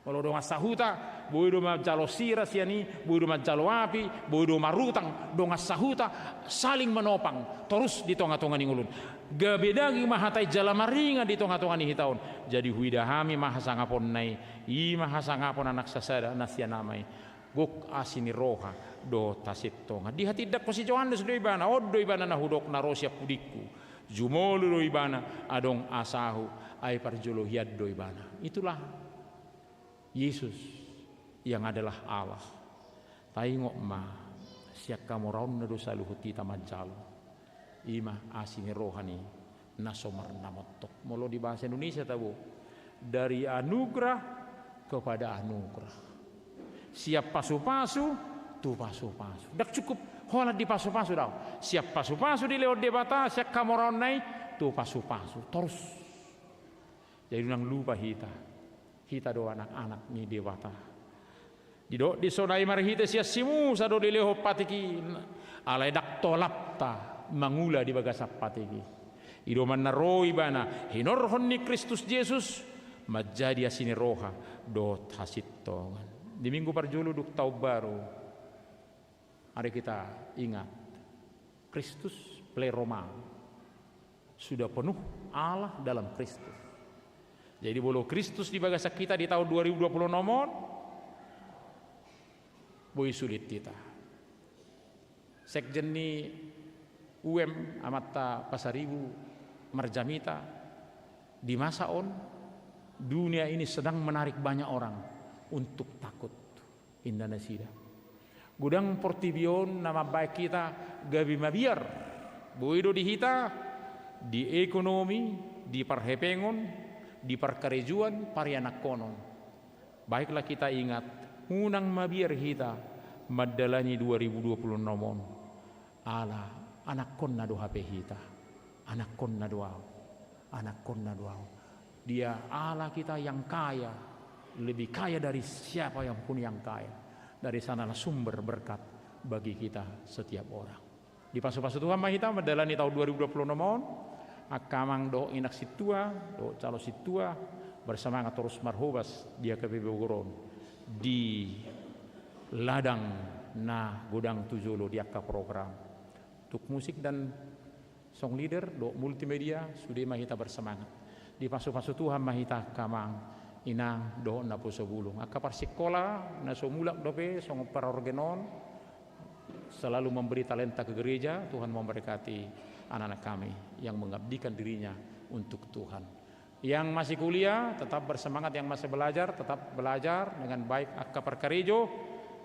Bolo dongas sahuta boido macalo sira siani, boido macalo api, boido marutang, donga sahuta, saling menopang, terus di tongah-tongah ni ngulun. Gabedagi mahatai jalamaringa di tongah-tongah ni hitaun. Jadi huidahami mahasangapon nai, i mahasangapon anak sasada nasian namai. Guk asini roha do tasit tonga. Di hati dak posi Johannes do ibana, oddo ibana na hudok na rosia pudiku. Jumolu do ibana adong asahu ai parjolo hiad do ibana. Itulah Yesus yang adalah Allah. Taingok ma siak kamu raun na dosa luhut kita majalo. Ima asini rohani nasomar namotok. Molo di bahasa Indonesia tahu dari anugerah kepada anugerah. Siap pasu-pasu, tu pasu-pasu. Dak cukup holat di pasu-pasu dah. Siap pasu-pasu di lewat debata, siap kamu raun nai, tu pasu-pasu. Terus. Jadi nang lupa hita do anak-anak ni dewata. Di sonai marhita sia simu sado di leho patiki alai dak tolap ta mangula di bagasap patiki. Ido manaroi bana hinorhon ni Kristus Yesus majadi asini roha do hasit tongan. Di minggu parjulu duk tau baru hari kita ingat Kristus pleroma sudah penuh Allah dalam Kristus. Jadi bolo Kristus di bagasak kita di tahun 2020 nomor boy sulit kita. Sekjen ni UM Amata Pasaribu Marjamita di masa on dunia ini sedang menarik banyak orang untuk takut. Indonesia gudang Portibion nama baik kita gabi mabiar boido di hita di ekonomi di parhepengon di perkerejuan parianak konon. Baiklah kita ingat unang mabiar hita madalani 2020 nomon ala anak konna do HP hita anak konna doa dia ala kita yang kaya lebih kaya dari siapa yang pun yang kaya. Dari sanalah sumber berkat bagi kita setiap orang. Di pasu-pasu Tuhan mahita madalani tahun 2020 nomon akamang do inak situa do calo situa bersemangat terus marhubas dia ke Bogor di ladang na gudang tujolo dia ke program untuk musik dan song leader do multimedia sudah mahita bersemangat di pasu-pasu Tuhan mahita kamang inang do na puso bulung akapar sekolah na somulak dope song parorgenon selalu memberi talenta ke gereja. Tuhan memberkati anak-anak kami yang mengabdikan dirinya untuk Tuhan. Yang masih kuliah tetap bersemangat, yang masih belajar tetap belajar dengan baik akka perkarejo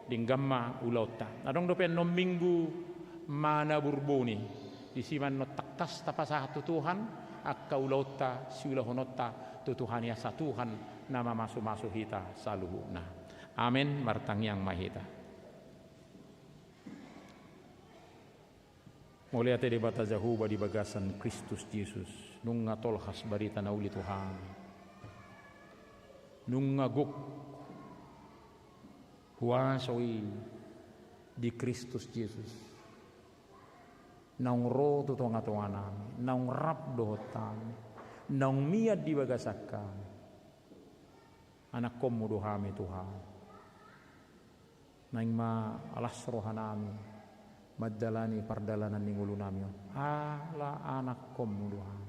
dinggamma ulauta. Adong dopen no minggu mana burboni disiman no taktas tapasahatu Tuhan akka ulauta siulahonota tu Tuhan ya satuhan nama masuk-masuk hita saluhuna. Amin martang yang mahita. Mulai ate debata jahuba di bagasan Kristus Yesus nung tolhas barita na uli Tuhan nung guk huasoi di Kristus Yesus naung ro tu tonga-tonganan naung rap dohotan naung miad di bagasakan anak komu dohami Tuhan naing ma alas rohanami madalani pardalanan ningulu namion ala anak komuduhan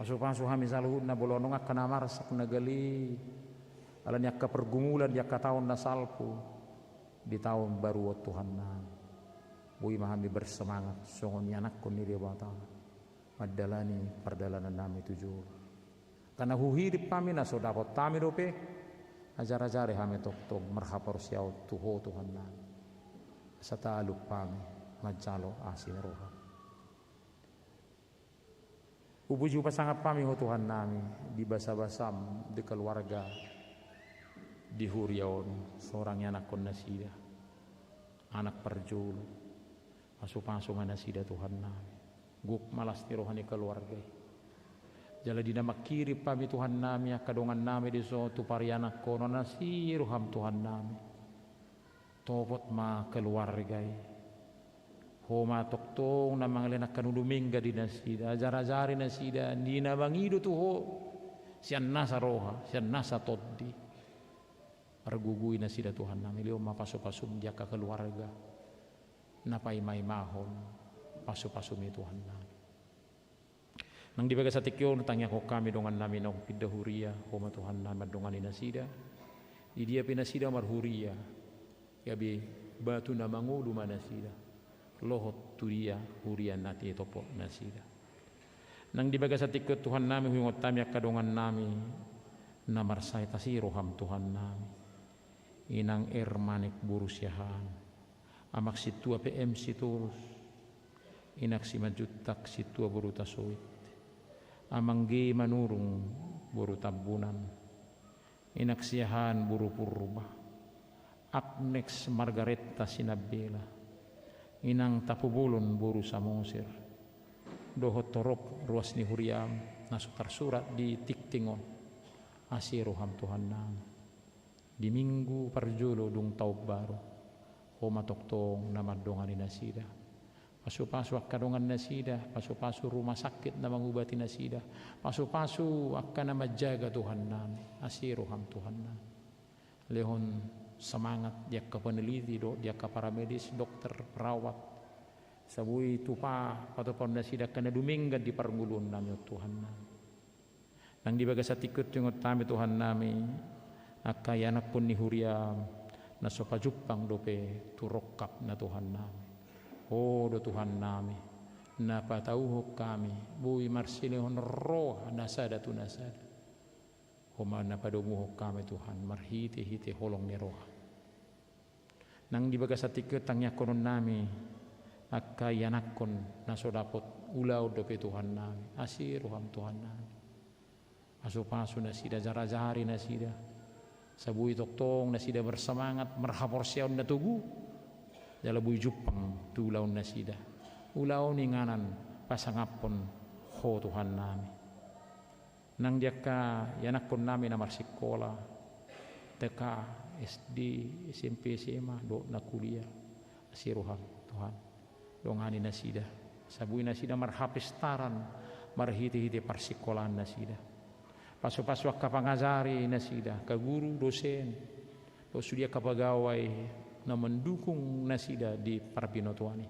pasu-pasu hami saluhud na bolonong akka namarsak nagali ala ni akka pergumulan di akka tahun na salpu di tahun baru Tuhan na bui mahami bersemangat songon anak kon ni dewata madalani pardalanan nami tujuh karena huhirip kami na so dapat tami dope ajar-ajare hami tok-tok merhapor siaw tuho Tuhan na sata alupami majalo asin roha. Ubuju pasangat pami ho Tuhan nami di basa-basam di keluarga di huriaon seorang anak kon nasida anak perjul pasu-pasu nasida Tuhan nami guk malas ni rohani keluarga jala dina makiri pami Tuhan nami akadongan nami di suatu parianak kono nasi roham Tuhan nami topot ma keluargai homa toktong na mangalena kanudumingga di nasida ajar-ajari nasida nina bangido tu ho sian nasa roha sian nasa toddi argugui na sida Tuhan nami leo mapasupasum jaka keluarga napai mai mahon pasupasumi Tuhan nami nang di baga sa tikyo tangya ko kami dongan nami nong pidahuria homa Tuhan nami dongan ina sida di dia pinasida marhuria yabi batu na mangudu manasida lohot turia huria nati topo nasida nang di baga sa tikyo Tuhan nami huyungot tami kadongan nami namarsay tasi roham Tuhan nami inang ermanik burusyahan amak situa PM siturus inak si majutak situa buruta soit amangge manurung buru tabunan inak siahan buru purba Agnes Margareta Sinabela inang tapubulon buru samosir dohot torop ruas ni huriam nasutar surat di tiktingon asiroham Tuhan nami di minggu parjulo dung taub baru homa toktong namadongan ni nasida pasu-pasu akadongan nasida pasu-pasu rumah sakit na mangubati nasida pasu-pasu akan nama jaga Tuhan nami asiroham Tuhan nami lehon semangat dia ke peneliti dia ke paramedis dokter perawat sabui tupa patopon nasida kana duminggan di parngulun nami Tuhan nami nang di baga sa tikut yung tami Tuhan nami akayanak pun ni huriam na sopajupang dope turokap na Tuhan nami do Tuhan nami na patauhok kami bui marsilihon roh nasada tu nasada homa na padumuhok kami Tuhan marhiti-hiti holong ni roh nang di baga sa tikut ang yakonon nami akayanakon na sodapot ulaw dope Tuhan nami asiroham Tuhan nami pasu-pasu nasida jara-jari nasida sabui toktong nasida bersemangat merhaporsiaun na tugu dala bui jupang tulaun nasida ulaw ninganan pasangapon ho Tuhan nami nang diaka yanakon nami na marsikola TK SD SMP SMA do na kuliah asiroham Tuhan dongani nasida sabui nasida marhapistaran marhiti-hiti parsikolan nasida pasu-pasu ka pangazari nasida ka guru dosen sudia ka pagawai na mendukung nasida di parpinotuani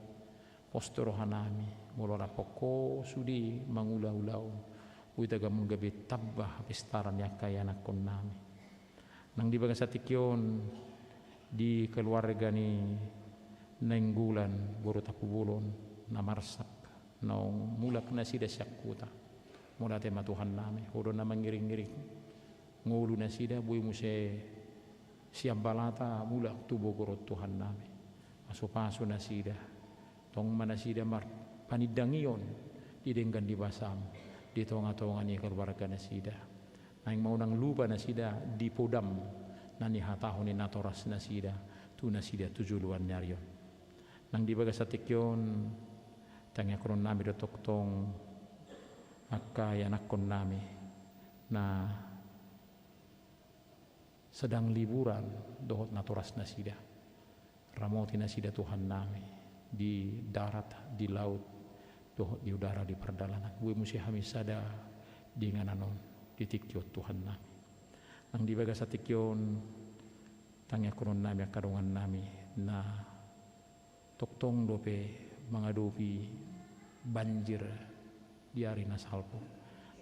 postorohan nami mulora poko sudi mangulau-ulau uitaga menggabe tabbah pistaran yakaya nakon nami nang di baga sa tikyon di keluarga ni nenggulan buru tapubulon na marsak naong mulak nasida syakuta mula tema Tuhan nami hodo na mangiring-ngiring ngulu nasida bui muse siam balata mula tubo gorot Tuhan nami pasu-pasu nasida tong manasida mar panidangion didenggan di basam di tonga-tonga ni keluarga nasida nang mau nang lupa nasida di podam nani hatahon ni natoras nasida tu nasida tujuluan nyarion nang di baga satikyon tangya kron nami do toktong maka yanakon nami na sedang liburan dohot naturas nasida ramoti nasida Tuhan nami di darat di laut dohot di udara di perdalanan gue musi hamisada di ngananon di tikyot Tuhan nami nang di baga sa tikyon tangya kunon nami akarungan nami na toktong dope mangadopi banjir di hari nasalpo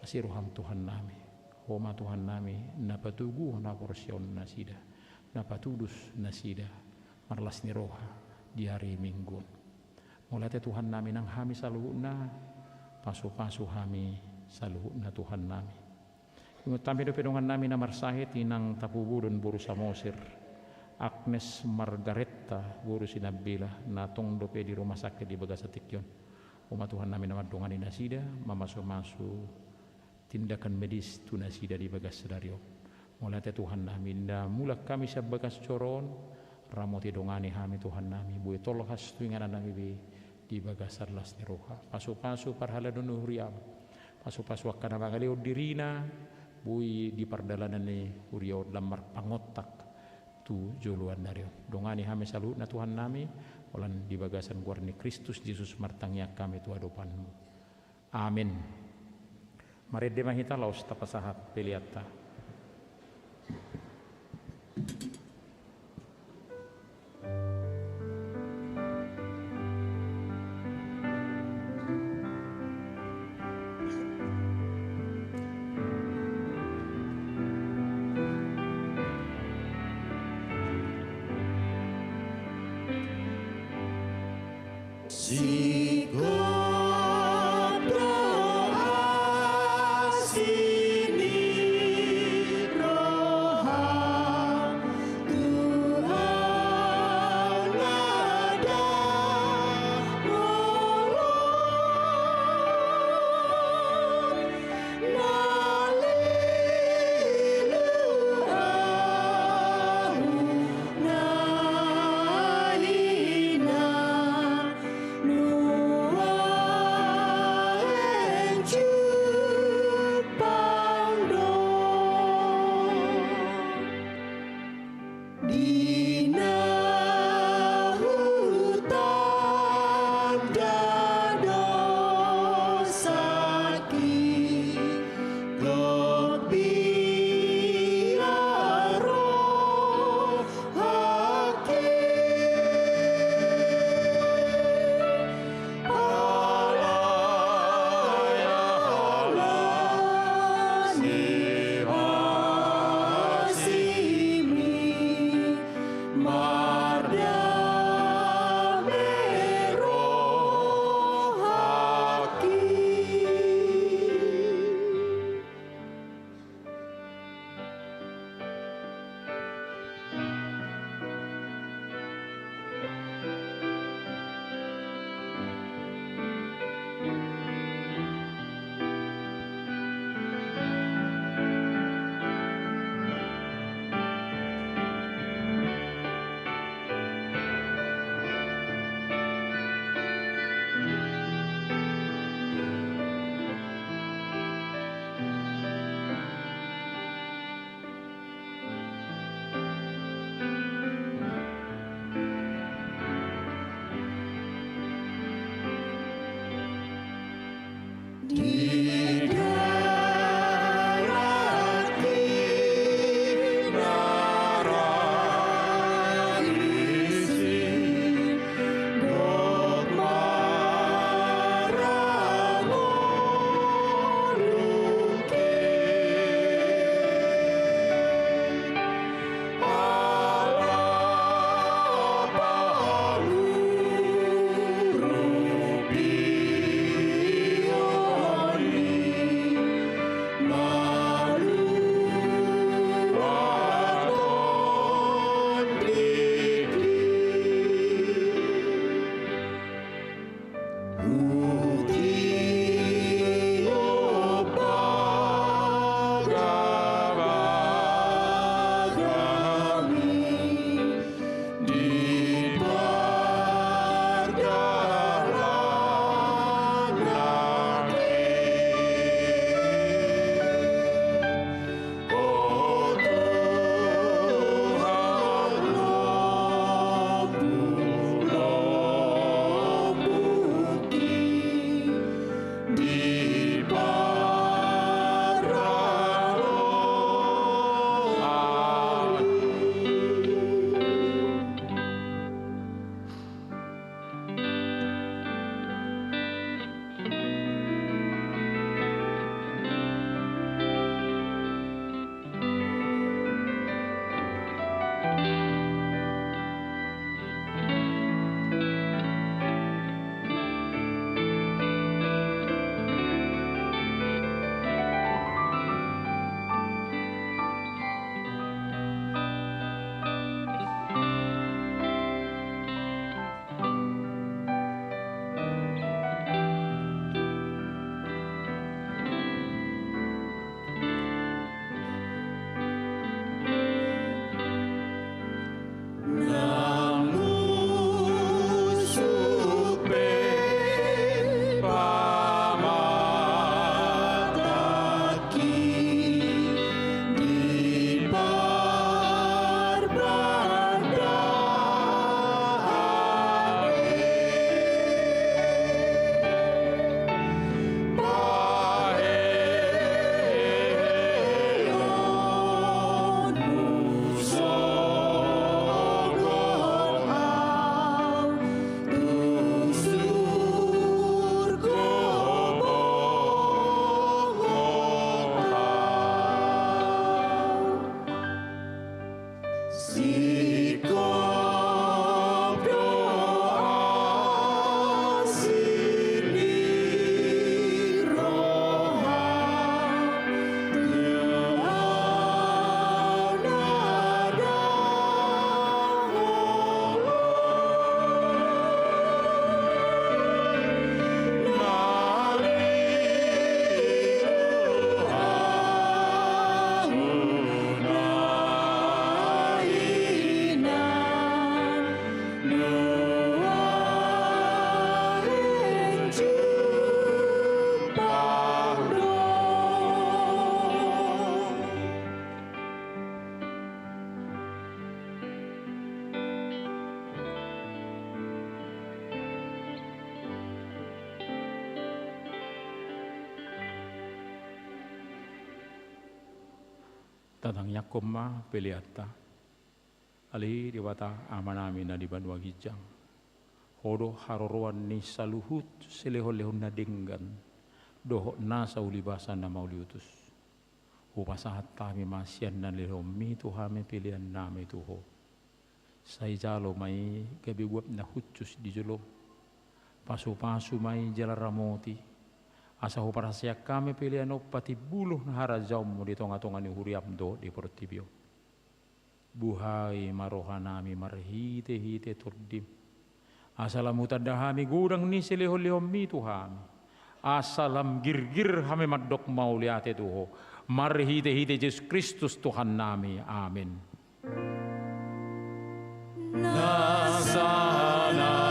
asiroham Tuhan nami homa Tuhan nami napatugu na porsyon nasida napatudus nasida marlas ni roha di hari minggu mulate Tuhan nami nang hami saluhuna pasu-pasu hami saluhuna Tuhan nami ingot tampi do pedongan nami na marsahit inang tapubudon buru samosir Agnes Margareta buru sinabila natong dope di rumah sakit di baga sa tikyon Uma Tuhan nami nama dongan nasida mamasu-masu tindakan medis tu nasida di bagas sedario mulai Tuhan nami nda mulak kami sa bagas coron ramoti dongani hami Tuhan nami bue tolhas tuingan nami di bagas sarlas ni roha pasu-pasu parhala donu huriam pasu-pasu akana magaleo dirina bui di pardalanan ni huriau lamar pangotak tu joluan dario dongani hami salut na Tuhan nami olan di bagasan guarni Kristus Yesus martangnya kami tu adopanmu amin mari demahita laus tapasahat peliata Sikap doa sini roha Tuhan ada molon nalilu au nahina Nua encu pando Dina hutan dado saki Kebiaro haki Di darat kinarisi dok marango lungki ala palu rupi Tatangnya koma peliata. Ali diwata amanami na di Banua Gijang. Hodo haroroan ni saluhut selehon-lehon na denggan. Doho na sa ulibasan na mauliutus. Upasahat kami masyan na lehomi tuhame pilihan nami tuho. Sa ijalo may gabiwap na hutsus di jolo. Pasu-pasu may jalaramoti. Asa ho para siya kami pilihan o pati buluh na harajaw mo dito nga tunga ni Huriamdo di Portibio. Buhay maroha nami marhite-hite turdim. Asalam utadahami gudang ni silihol-lihom mi tuhami. Asalam girgir hami maddok mauliate tuho. Marhite-hite Yesus Kristus Tuhan nami. Amin. Nasana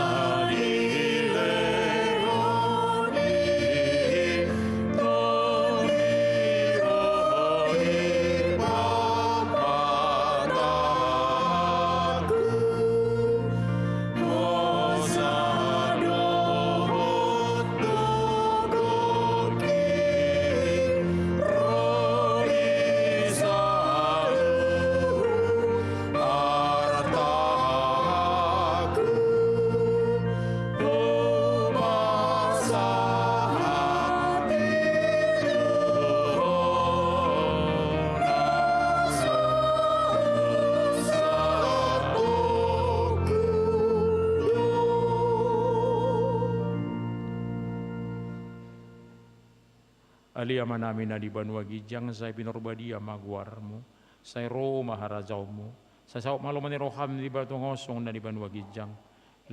Aliyama namin na di Banua Gijang, say pinurbadia magwarmo, say ro maharajaw mo, sa sao maluman ni roham di batungosong na di Banua Gijang,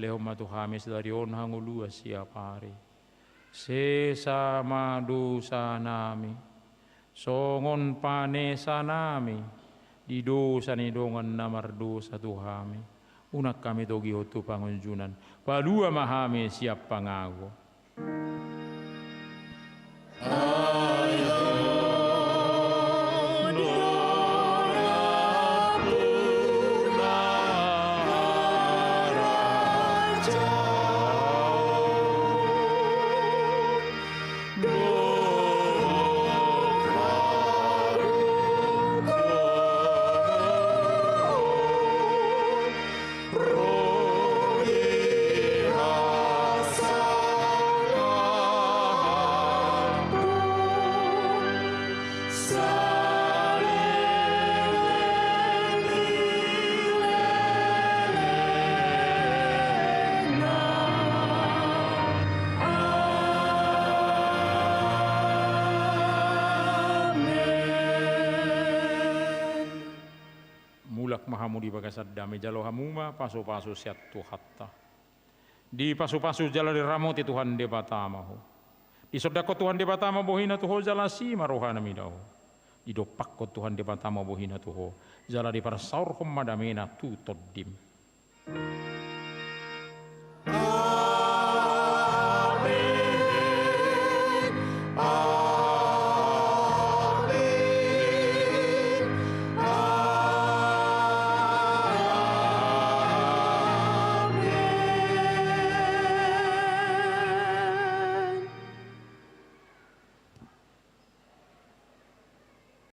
leho matuhamis darion hanguluas siya pare. Sesa madusa nami, songon panesa nami, di dosa ni dongan na mardosa tuhami, unak kami togi hotu pangunjunan, palua mahami siap pangago. Mahamu di bagasad dami jalo hamuma pasu-pasu siat tuhatta. Di pasu-pasu jala di ramoti Tuhan de batamaho. Di sodako Tuhan de batama bohina tuho jala si marohana midaho. Di dopakko Tuhan de batama bohina tuho jala di para saur homadamena tu toddim.